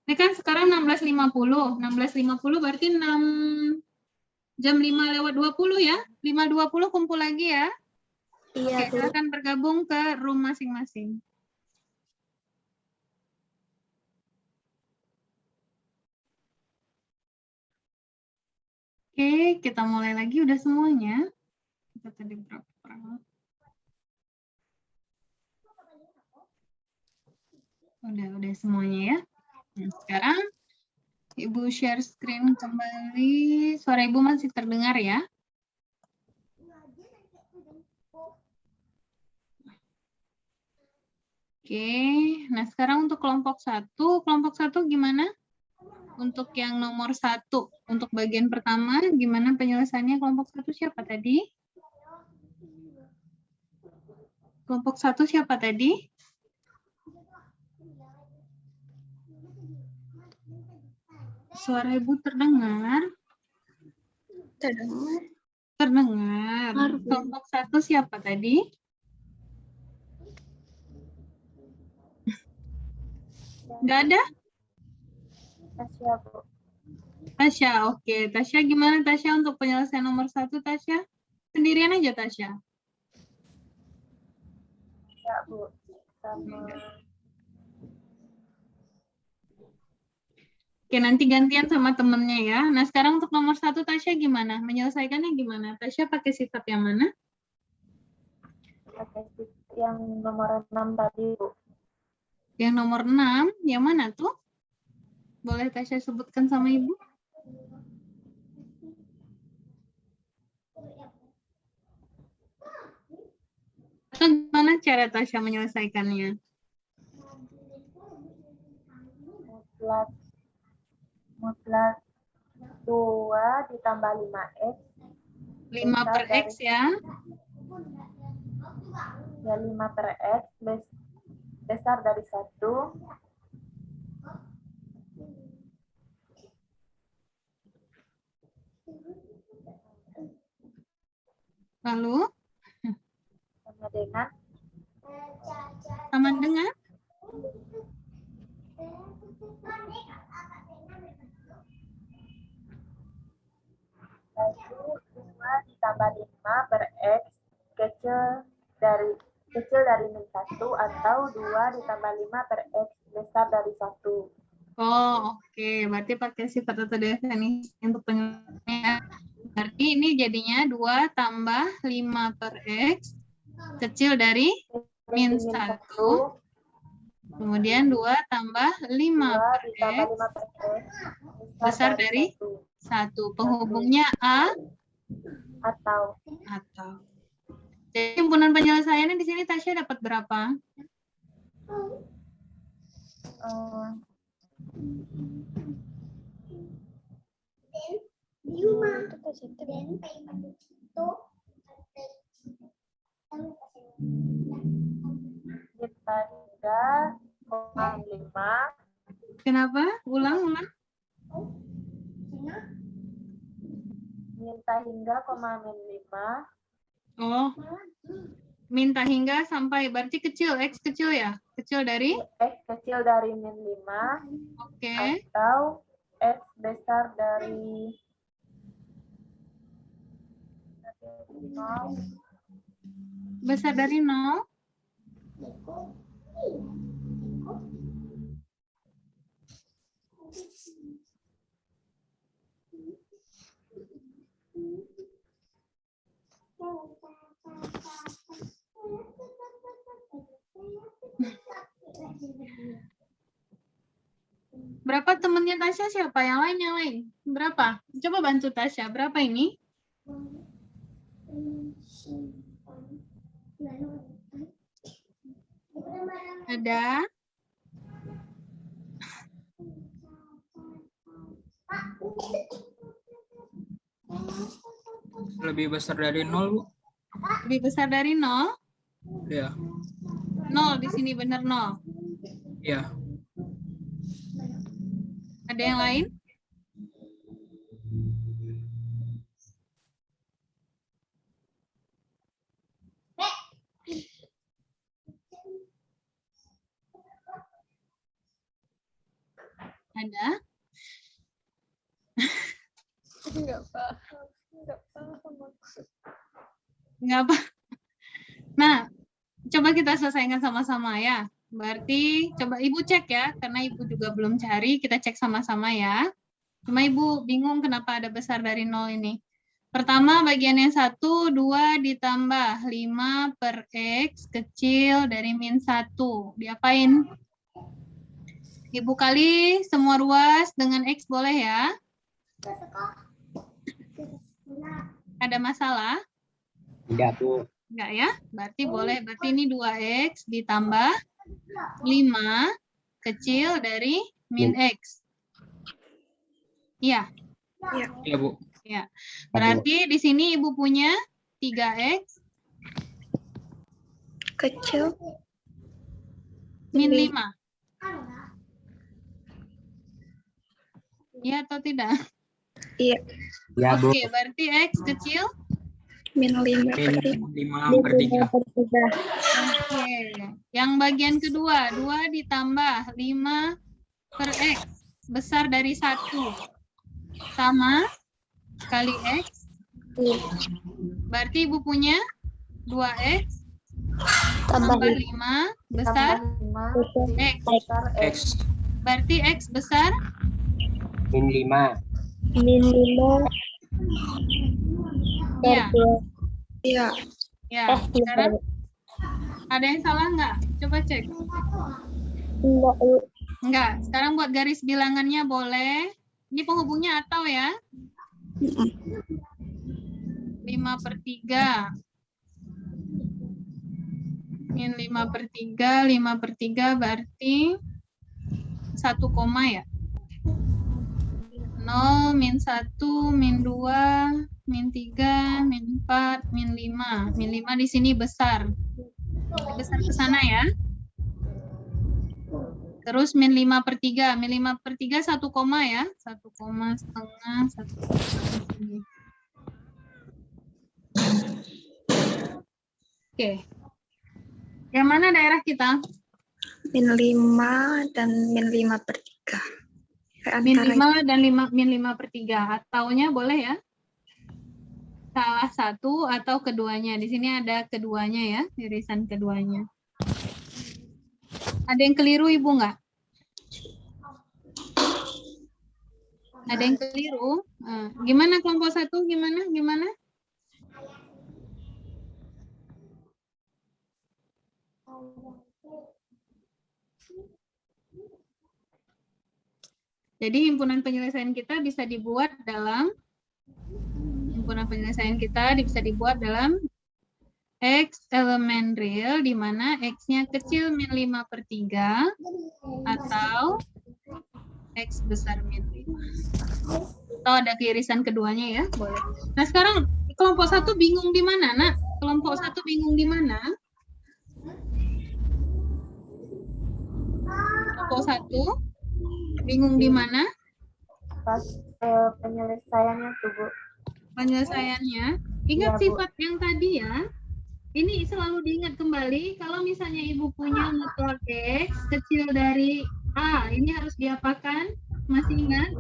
Ini kan sekarang 16.50. 16.50 berarti jam 5 lewat 20 ya. 5.20 kumpul lagi ya. Iya, Oke, silakan bergabung ke room masing-masing. Oke, kita mulai lagi. Udah semuanya. Kita tadi berapa orang? Udah semuanya ya. Nah, sekarang Ibu share screen kembali. Suara Ibu masih terdengar ya? Oke, nah sekarang untuk kelompok 1. Kelompok 1 gimana? Untuk yang nomor 1, untuk bagian pertama, gimana penyelesaiannya kelompok 1 siapa tadi? Kelompok 1 siapa tadi? Suara Ibu terdengar? Terdengar. Kelompok 1 siapa tadi? Nggak ada? Tasya, Bu. Tasya, oke. Tasya gimana Tasya untuk penyelesaian nomor 1 Tasya? Sendirian aja Tasya? Ya, Bu. Sama Oke, nanti gantian sama temennya ya. Nah, sekarang untuk nomor 1 Tasya gimana? Menyelesaikannya gimana? Tasya pakai sifat yang mana? pakai yang nomor 6 tadi, Bu. Yang nomor 6, yang mana tuh? Boleh Tasya sebutkan sama Ibu? Atau gimana cara Tasya menyelesaikannya? Mutlak 2 ditambah 5x. 5 per X ya. Ya, 5 per x besar dari 1. Lalu? Sama dengan Lalu 2 ditambah 5 per x kecil dari min 1 atau 2 ditambah 5 per x besar dari 1. Oh, oke. Berarti pakai sifat atau definisi untuk penyelesaian. Berarti ini jadinya 2 tambah 5 per X kecil dari min 1. Kemudian 2 tambah 5 2 per ditambah X 5 per X besar dari 1. Penghubungnya A atau atau. Jadi himpunan penyelesaiannya di sini Tasya dapat berapa? kita 3,5 Kenapa? Ulang. minta hingga koma min 5 Oh. Minta hingga sampai berarti kecil, X kecil ya? Kecil dari? X kecil dari min 5 Oke. atau X besar dari 0. Besar dari 0. Berapa temennya Tasya? Siapa? Yang lain? Berapa? Coba bantu Tasya. Berapa ini? Ada? Lebih besar dari 0, Bu. Lebih besar dari 0? Ya. 0 di sini benar 0. Ya. Ada yang lain? Ada? Enggak paham maksud. Enggak apa. Nah, coba kita selesaikan sama-sama ya. Berarti coba Ibu cek ya, karena Ibu juga belum cari, kita cek sama-sama ya. Cuma Ibu bingung kenapa ada besar dari 0 ini. Pertama, bagian yang 1, 2 ditambah 5 per X kecil dari min 1. Diapain? Ibu kali semua ruas dengan X boleh ya? Ada masalah? Tidak, Bu. Enggak ya? Berarti boleh. Berarti ini 2X ditambah 5 kecil dari min X. Iya. Iya, Bu. Ya. Berarti di sini Ibu punya 3X Kecil. min 5. Iya atau tidak? Iya. Ya, Bu. Oke, berarti X kecil Min 5 per Min 5 per 3. Oke. Yang bagian kedua, 2 ditambah 5 per X besar dari 1. Sama kali X. Berarti Ibu punya 2X tambah 5 besar X. besar X. Berarti X besar Min 5. Min 5 Iya. Iya. Ya, sekarang ada yang salah nggak? Coba cek. Enggak. Sekarang buat garis bilangannya boleh. Ini penghubungnya atau ya? 5 per 3. Min 5 per 3, 5 per 3 berarti 1 koma ya? 0, min 1, min 2, min 3, min 4, min 5. Min 5 di sini besar. Besar ke sana ya. Terus min 5 per 3. Min 5 per 3 1 koma ya. 1 koma setengah, 1 koma di sini. Oke. Yang mana daerah kita? Min 5 dan min 5 per 3. Min 5 dan min 5 per 3. Ataunya boleh ya? Salah satu atau keduanya. Di sini ada keduanya ya. Irisan keduanya. Ada yang keliru Ibu nggak? Ada yang keliru? Gimana kelompok 1? Gimana? Jadi himpunan penyelesaian kita bisa dibuat dalam X elemen real di mana X-nya kecil min 5/3 atau X besar min 5. Atau ada keirisan keduanya ya, boleh. Nah sekarang kelompok 1 bingung di mana, Nak? Kelompok 1 bingung di mana? Kelompok 1 bingung di mana? Pas penyelesaiannya tuh, Bu. Penyelesaiannya. Ingat Iya, Bu. sifat yang tadi ya. Ini selalu diingat kembali, kalau misalnya Ibu punya mutlak X kecil dari A, ini harus diapakan? Masih ingat?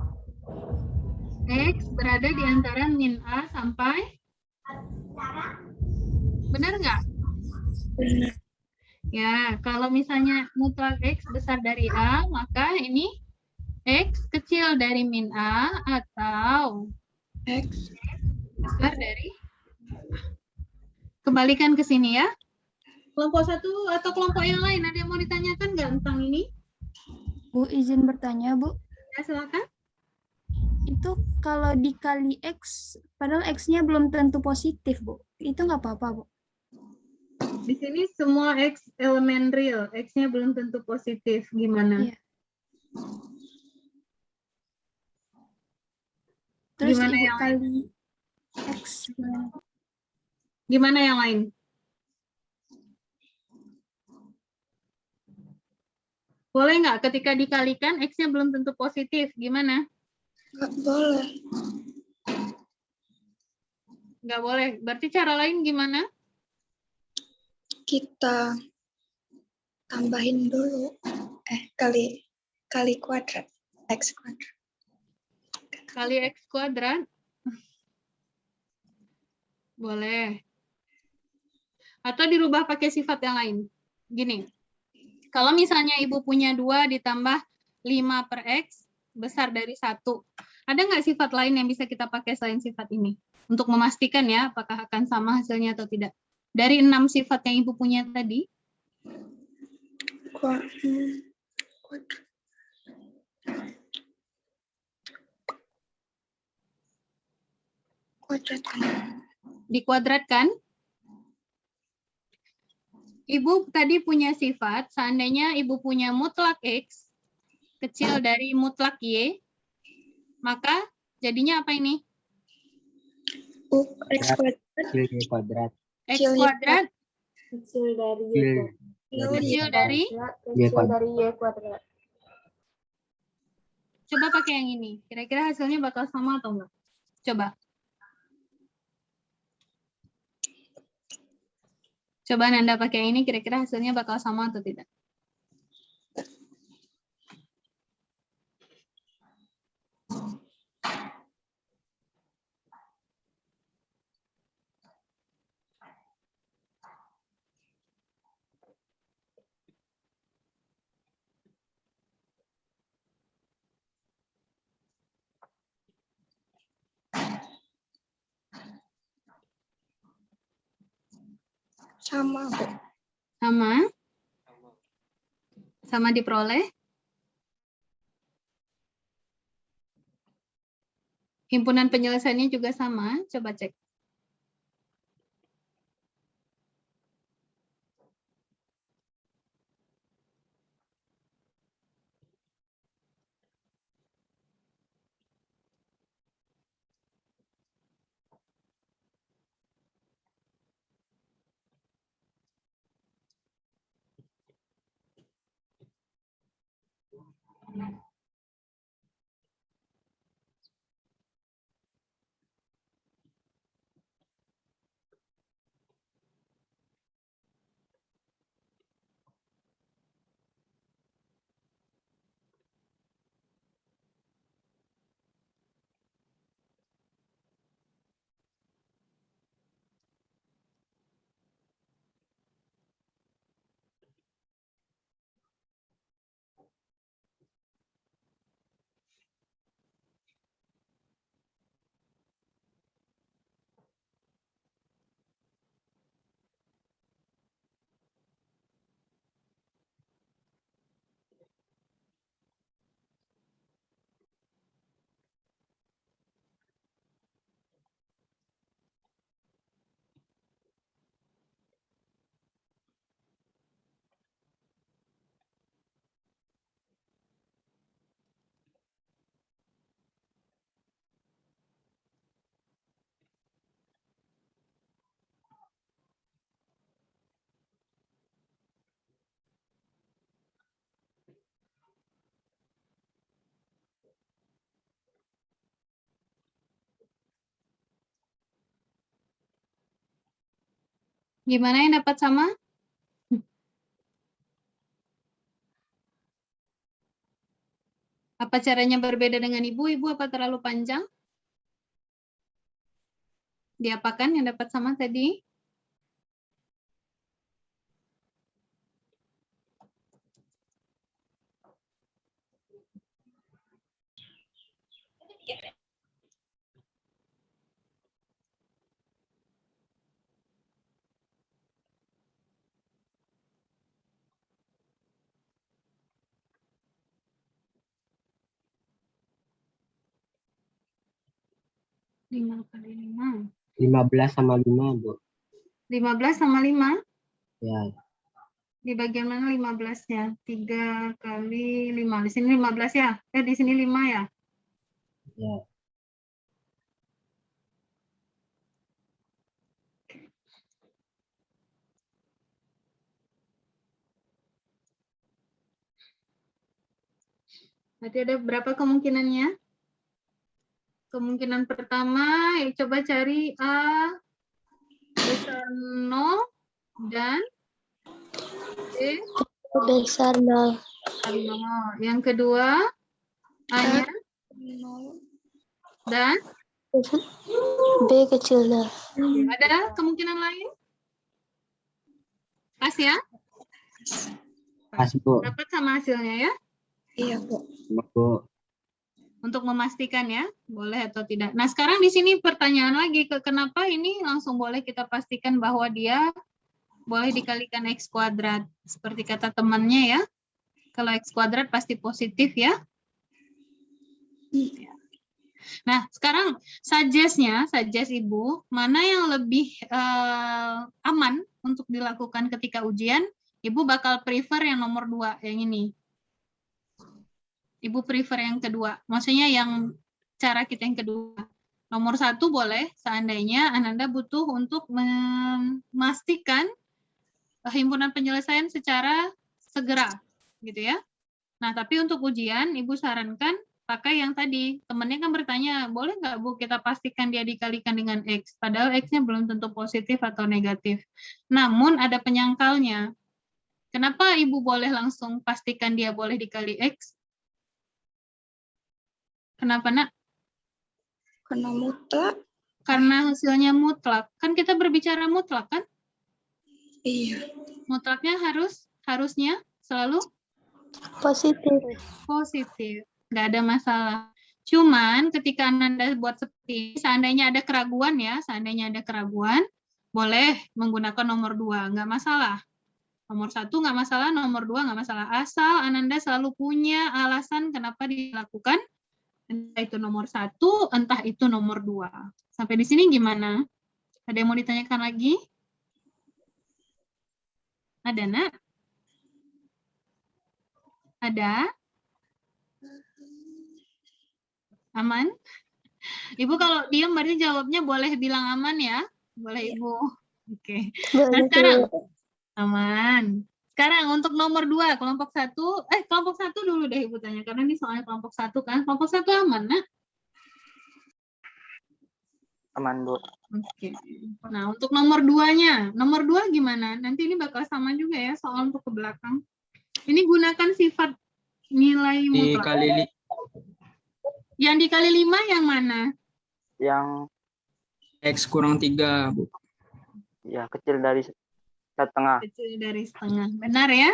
X berada di antara min A sampai? Benar nggak? Benar. Ya, kalau misalnya mutlak X besar dari A, maka ini X kecil dari min A atau X besar dari? Kembalikan ke sini ya. Kelompok 1 atau kelompok yang lain, ada yang mau ditanyakan nggak tentang ini? Bu, izin bertanya, Bu. Ya, silakan. Itu kalau dikali X, padahal X-nya belum tentu positif, Bu. Itu nggak apa-apa, Bu. Di sini semua X elemen real, X-nya belum tentu positif. Gimana? Iya. Terus Gimana Ibu yang kali X. Gimana yang lain? Boleh nggak ketika dikalikan X-nya belum tentu positif? Gimana? nggak boleh. Nggak boleh. Berarti cara lain gimana? Kita tambahin dulu. Kali kuadrat. X kuadrat. Kali X kuadrat? Boleh. Atau dirubah pakai sifat yang lain. Gini. Kalau misalnya Ibu punya 2 ditambah 5/X besar dari 1. Ada nggak sifat lain yang bisa kita pakai selain sifat ini? Untuk memastikan ya, apakah akan sama hasilnya atau tidak. Dari 6 sifat yang Ibu punya tadi. Kuadrat. Kuadratkan. Dikuadratkan. Ibu tadi punya sifat, seandainya Ibu punya mutlak X kecil dari mutlak Y, maka jadinya apa ini? X kuadrat. Kecil Y kuadrat. X kuadrat Kecil dari Y kecil dari? Y kuadrat. Coba pakai yang ini. Kira-kira hasilnya bakal sama atau enggak? Coba. Coba Nanda pakai ini, kira-kira hasilnya bakal sama atau tidak? Sama, Bu. Sama? Sama diperoleh? Himpunan penyelesaiannya juga sama, coba cek. Gimana yang dapat sama? Apa caranya berbeda dengan ibu? Ibu apa terlalu panjang? Diapakan yang dapat sama tadi? Lima kali 5. 15 sama 5, Bu. 15 sama 5? Ya. Di bagian mana 15-nya? 3 kali 5. Di sini 15 ya? Di sini 5 ya? Ya. Berarti ada berapa kemungkinannya? Kemungkinan pertama, coba cari A besar 0 dan B Besar 0. besar 0. Yang kedua, A-nya dan B kecil 0. ada kemungkinan lain? Pas ya? Pas, Bu. Dapat sama hasilnya ya? Iya, Bu. Bu. Untuk memastikan ya, boleh atau tidak. Nah, sekarang di sini pertanyaan lagi, kenapa ini langsung boleh kita pastikan bahwa dia boleh dikalikan X kuadrat. Seperti kata temannya ya, kalau X kuadrat pasti positif ya. Nah, sekarang suggest Ibu, mana yang lebih aman untuk dilakukan ketika ujian? Ibu bakal prefer yang nomor 2, yang ini. Ibu prefer yang kedua, maksudnya yang cara kita yang kedua. Nomor 1 boleh, seandainya Ananda butuh untuk memastikan himpunan penyelesaian secara segera, gitu ya. Nah, tapi untuk ujian, Ibu sarankan pakai yang tadi. Temennya kan bertanya, boleh nggak Bu kita pastikan dia dikalikan dengan X? Padahal X-nya belum tentu positif atau negatif. Namun ada penyangkalnya. Kenapa Ibu boleh langsung pastikan dia boleh dikali X? Kenapa, Nak? Karena mutlak. Karena hasilnya mutlak. Kan kita berbicara mutlak, kan? Iya. Mutlaknya harusnya selalu Positif. positif. Nggak ada masalah. Cuman ketika Anda buat seperti ini, seandainya ada keraguan ya, boleh menggunakan nomor 2, nggak masalah. Nomor 1 nggak masalah, nomor 2 nggak masalah. Asal Anda selalu punya alasan kenapa dilakukan, entah itu nomor 1, entah itu nomor 2. Sampai di sini gimana? Ada yang mau ditanyakan lagi? Ada, Nak? Ada? Aman? Ibu kalau diam berarti jawabnya boleh bilang aman ya? Boleh, Ibu. Oke. Nah, sekarang aman. Sekarang untuk nomor 2, kelompok 1, kelompok 1 dulu deh Ibu tanya, karena ini soalnya kelompok 1 kan. Kelompok 1 aman, Nak? Aman, Bu. Oke. Nah, untuk nomor 2-nya. Nomor 2 gimana? Nanti ini bakal sama juga ya, soal untuk ke belakang. Ini gunakan sifat nilai mutlak. Yang dikali 5 yang mana? Yang X kurang 3, Bu. ya kecil dari setengah. Kecil dari setengah. Benar ya?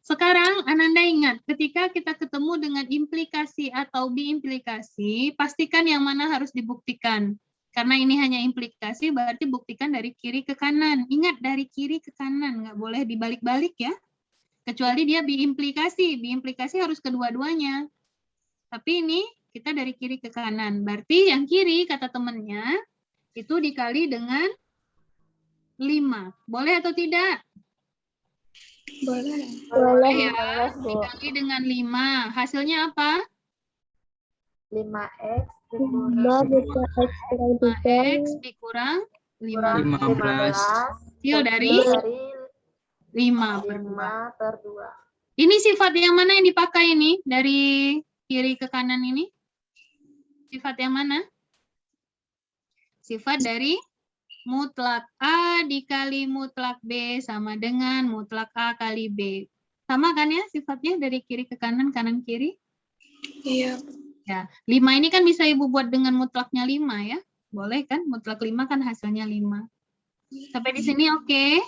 Sekarang Ananda ingat, ketika kita ketemu dengan implikasi atau biimplikasi, pastikan yang mana harus dibuktikan. Karena ini hanya implikasi, berarti buktikan dari kiri ke kanan. Ingat, dari kiri ke kanan, nggak boleh dibalik-balik ya. Kecuali dia biimplikasi. Biimplikasi harus kedua-duanya. Tapi ini kita dari kiri ke kanan. Berarti yang kiri, kata temannya, itu dikali dengan 5. Boleh atau tidak? Boleh. Boleh ya. Dikali dengan 5. Hasilnya apa? 5x dikurang 5. 15. Kecil dari 5 per 2. Ini sifat yang mana yang dipakai ini? Dari kiri ke kanan ini? Sifat yang mana? Sifat dari Mutlak A dikali mutlak B sama dengan mutlak A kali B. Sama kan ya sifatnya dari kiri ke kanan, kanan kiri? Iya. Ya, 5 ini kan bisa Ibu buat dengan mutlaknya 5 ya. Boleh kan? Mutlak 5 kan hasilnya 5. Sampai di sini oke?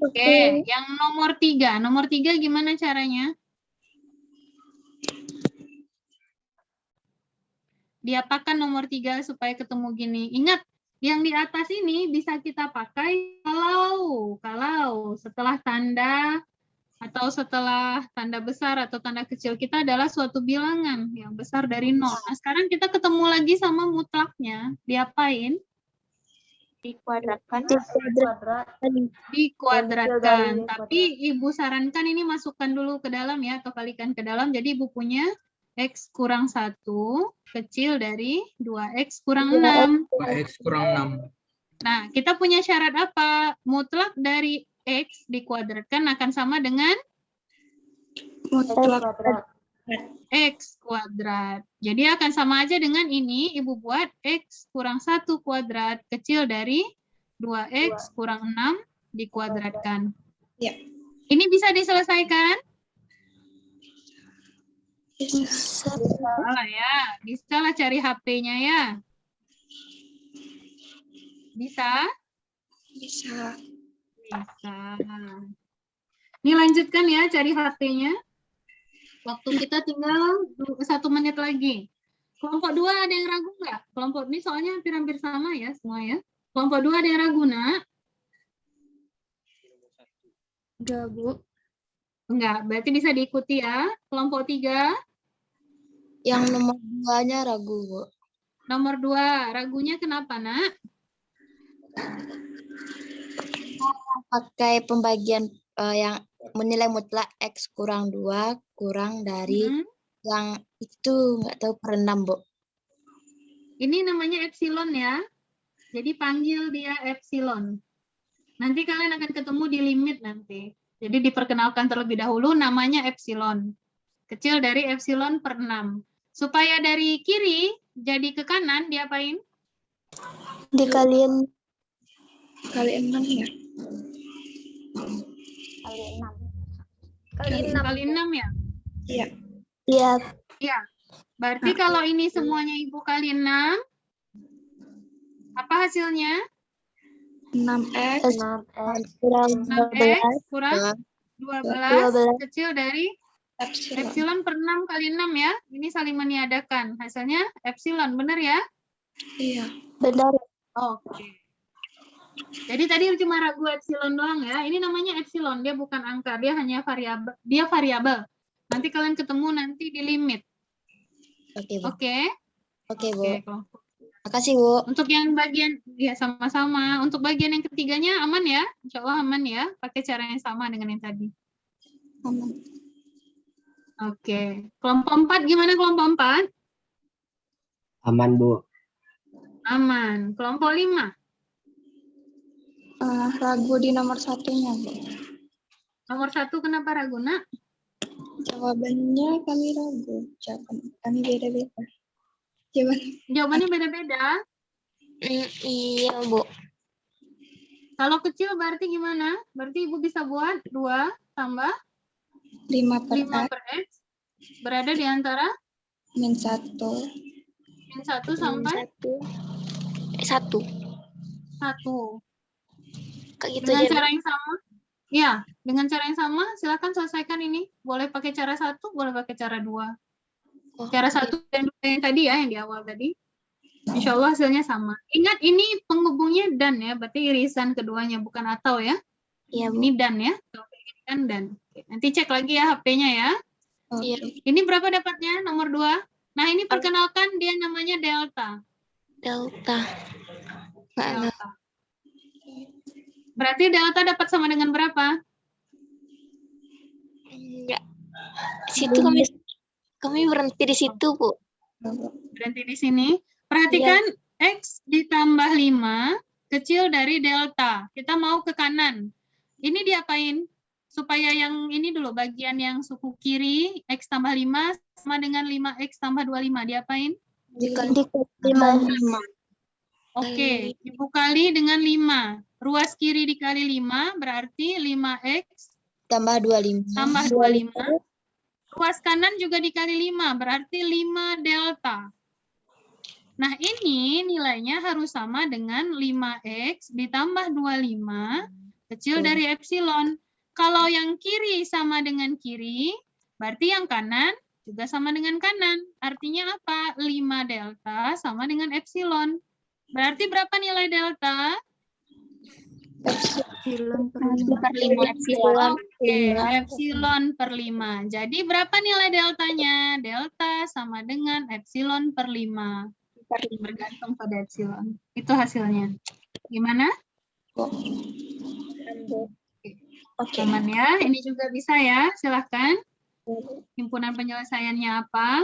Oke, yang nomor 3. Nomor 3 gimana caranya? Diapakan nomor 3 supaya ketemu gini? Ingat, yang di atas ini bisa kita pakai kalau setelah tanda atau setelah tanda besar atau tanda kecil kita adalah suatu bilangan yang besar dari 0. Nah, sekarang kita ketemu lagi sama mutlaknya. Diapain? Dikuadratkan. Dikuadratkan. Tapi Ibu sarankan ini masukkan dulu ke dalam ya, atau kalikan ke dalam. Jadi Ibu punya X kurang 1 kecil dari 2X kurang 6. 2X kurang 6. Nah, kita punya syarat apa? Mutlak dari X dikuadratkan akan sama dengan Mutlak X kuadrat. Jadi akan sama aja dengan ini, Ibu buat X kurang 1 kuadrat kecil dari 2X kurang 6 dikuadratkan. Ya. Ini bisa diselesaikan? Bisa. Salah ya. Bisa lah cari HP-nya ya. Bisa? Bisa. Bisa. Ini lanjutkan ya cari HP-nya. Waktu kita tinggal 1 menit lagi. Kelompok 2 ada yang ragu nggak? Kelompok ini soalnya hampir-hampir sama ya semua ya. Kelompok 2 ada yang ragu, Nak? Enggak, Bu. Enggak, berarti bisa diikuti ya. Kelompok 3. Yang nomor 2-nya ragu, Bu. Nomor 2, ragunya kenapa, Nak? Pakai pembagian yang menilai mutlak X kurang 2 kurang dari yang itu nggak tahu per 6, Bu. Ini namanya epsilon ya. Jadi panggil dia epsilon. Nanti kalian akan ketemu di limit nanti. Jadi diperkenalkan terlebih dahulu namanya epsilon. Kecil dari epsilon per 6. Supaya dari kiri jadi ke kanan diapain? Dikaliin Kali 6 ya. Kali 6 ya? Iya. Iya. Iya. Berarti kalau ini semuanya Ibu kali 6, apa hasilnya? 6X. 6X kurang 6X kurang 12 12 kecil dari epsilon per 6 kali 6 ya. Ini saling meniadakan. Hasilnya epsilon, benar ya? Iya. benar. Oke. Jadi tadi cuma ragu epsilon doang ya. Ini namanya epsilon, dia bukan angka, dia hanya variabel. Dia variabel. Nanti kalian ketemu nanti di limit. Oke, Bu. Oke. Oke, Bu. Oke, Makasih, Bu. untuk yang bagian ya sama-sama. Untuk bagian yang ketiganya aman ya? Insya Allah aman ya. Pakai cara yang sama dengan yang tadi. Aman. Oke. Kelompok 4 gimana kelompok 4? Aman, Bu. Aman. Kelompok 5? Ragu di nomor 1-nya, Bu. Nomor 1 kenapa ragu, Nak? Jawabannya kami ragu. Jawaban kami beda-beda. Jawabannya beda-beda. Iya, Bu. Kalau kecil berarti gimana? Berarti Ibu bisa buat 2 tambah 5 per 5 X. per X. Berada di antara Min 1. min 1 sampai 1. 1. Kayak gitu Dengan aja, Bu. cara yang sama? Ya, dengan cara yang sama silakan selesaikan ini. Boleh pakai cara 1, boleh pakai cara 2. Oh, Cara 1 dan 2 yang tadi ya, yang di awal tadi. Insya Allah hasilnya sama. Ingat ini penghubungnya dan ya, berarti irisan keduanya bukan atau ya. Iya, Bu. Ini dan ya. Kan dan. Oke, nanti cek lagi ya HP-nya ya. Iya. Ini berapa dapatnya? Nomor 2. Nah, ini perkenalkan dia namanya delta. Delta. Nggak ada. Delta. Berarti delta dapat sama dengan berapa? Enggak. Situ kami berhenti di situ, Bu. Berhenti di sini. Perhatikan X ditambah 5 kecil dari delta. Kita mau ke kanan. Ini diapain? Supaya yang ini dulu, bagian yang suku kiri, X tambah 5 sama dengan 5X tambah 25. Diapain? Dikali 5. Oke, Ibu kali dengan 5. Ruas kiri dikali 5 berarti 5X Tambah 25. tambah 25. Ruas kanan juga dikali 5 berarti 5 delta. Nah, ini nilainya harus sama dengan 5X ditambah 25 kecil dari epsilon. Kalau yang kiri sama dengan kiri, berarti yang kanan juga sama dengan kanan. Artinya apa? 5 delta sama dengan epsilon. Berarti berapa nilai delta? Epsilon per 5 epsilon. Oke, epsilon per 5. Jadi berapa nilai deltanya? Delta sama dengan epsilon per 5. Bergantung pada epsilon. Itu hasilnya. Gimana? Oke, aman ya. Ini juga bisa ya. Silahkan. Himpunan penyelesaiannya apa?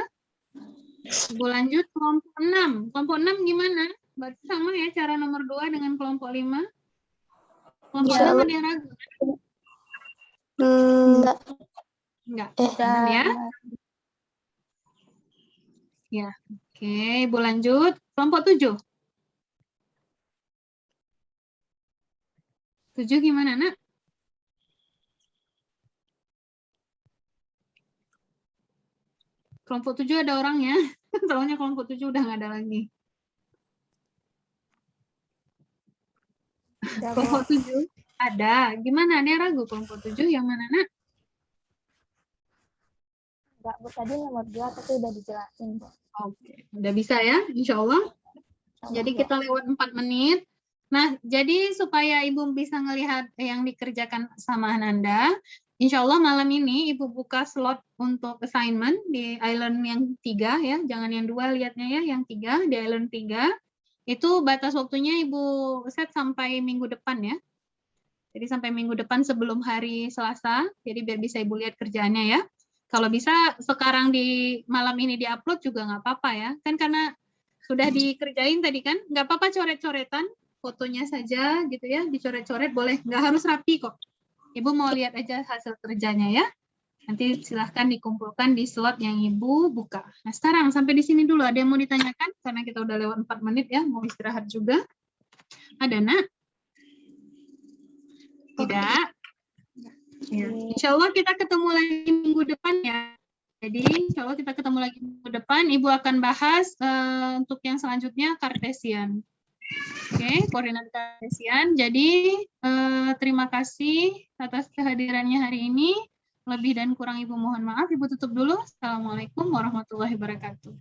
Ibu lanjut kelompok 6. Kelompok 6 gimana? Berarti sama ya cara nomor 2 dengan kelompok 5? Kelompok 6 ada yang ragu? Enggak. Aman ya? Ya. Oke, Ibu lanjut. Kelompok 7. 7 gimana, Nak? Kelompok 7 ada orangnya. Soalnya kelompok 7 udah nggak ada lagi. Kelompok 7 ada. Gimana? Ada yang ragu kelompok 7 yang mana, Nak? Enggak, Bu, tadi nomor 2 tapi udah dijelasin, Bu. Oke, udah bisa ya, insya Allah. Jadi kita lewat 4 menit. Nah, jadi supaya Ibu bisa ngelihat yang dikerjakan sama Ananda, insya Allah malam ini Ibu buka slot untuk assignment di island yang 3 ya, jangan yang 2 lihatnya ya, yang 3 di island 3. Itu batas waktunya Ibu set sampai minggu depan ya. Jadi sampai minggu depan sebelum hari Selasa, jadi biar bisa Ibu lihat kerjaannya ya. Kalau bisa sekarang di malam ini diupload juga nggak apa-apa ya. Kan karena sudah dikerjain tadi kan, nggak apa-apa coret-coretan, fotonya saja gitu ya, dicoret-coret boleh, nggak harus rapi kok. Ibu mau lihat aja hasil kerjanya ya. Nanti silahkan dikumpulkan di slot yang Ibu buka. Nah sekarang sampai di sini dulu, ada yang mau ditanyakan? Karena kita udah lewat 4 menit ya, mau istirahat juga. Ada, Nak? Tidak? Ya. Insya Allah kita ketemu lagi minggu depan ya. Jadi insya Allah kita ketemu lagi minggu depan. Ibu akan bahas untuk yang selanjutnya Kartesian. Oke, koordinat Kartesian. Jadi terima kasih atas kehadirannya hari ini. Lebih dan kurang Ibu mohon maaf. Ibu tutup dulu. Assalamualaikum warahmatullahi wabarakatuh.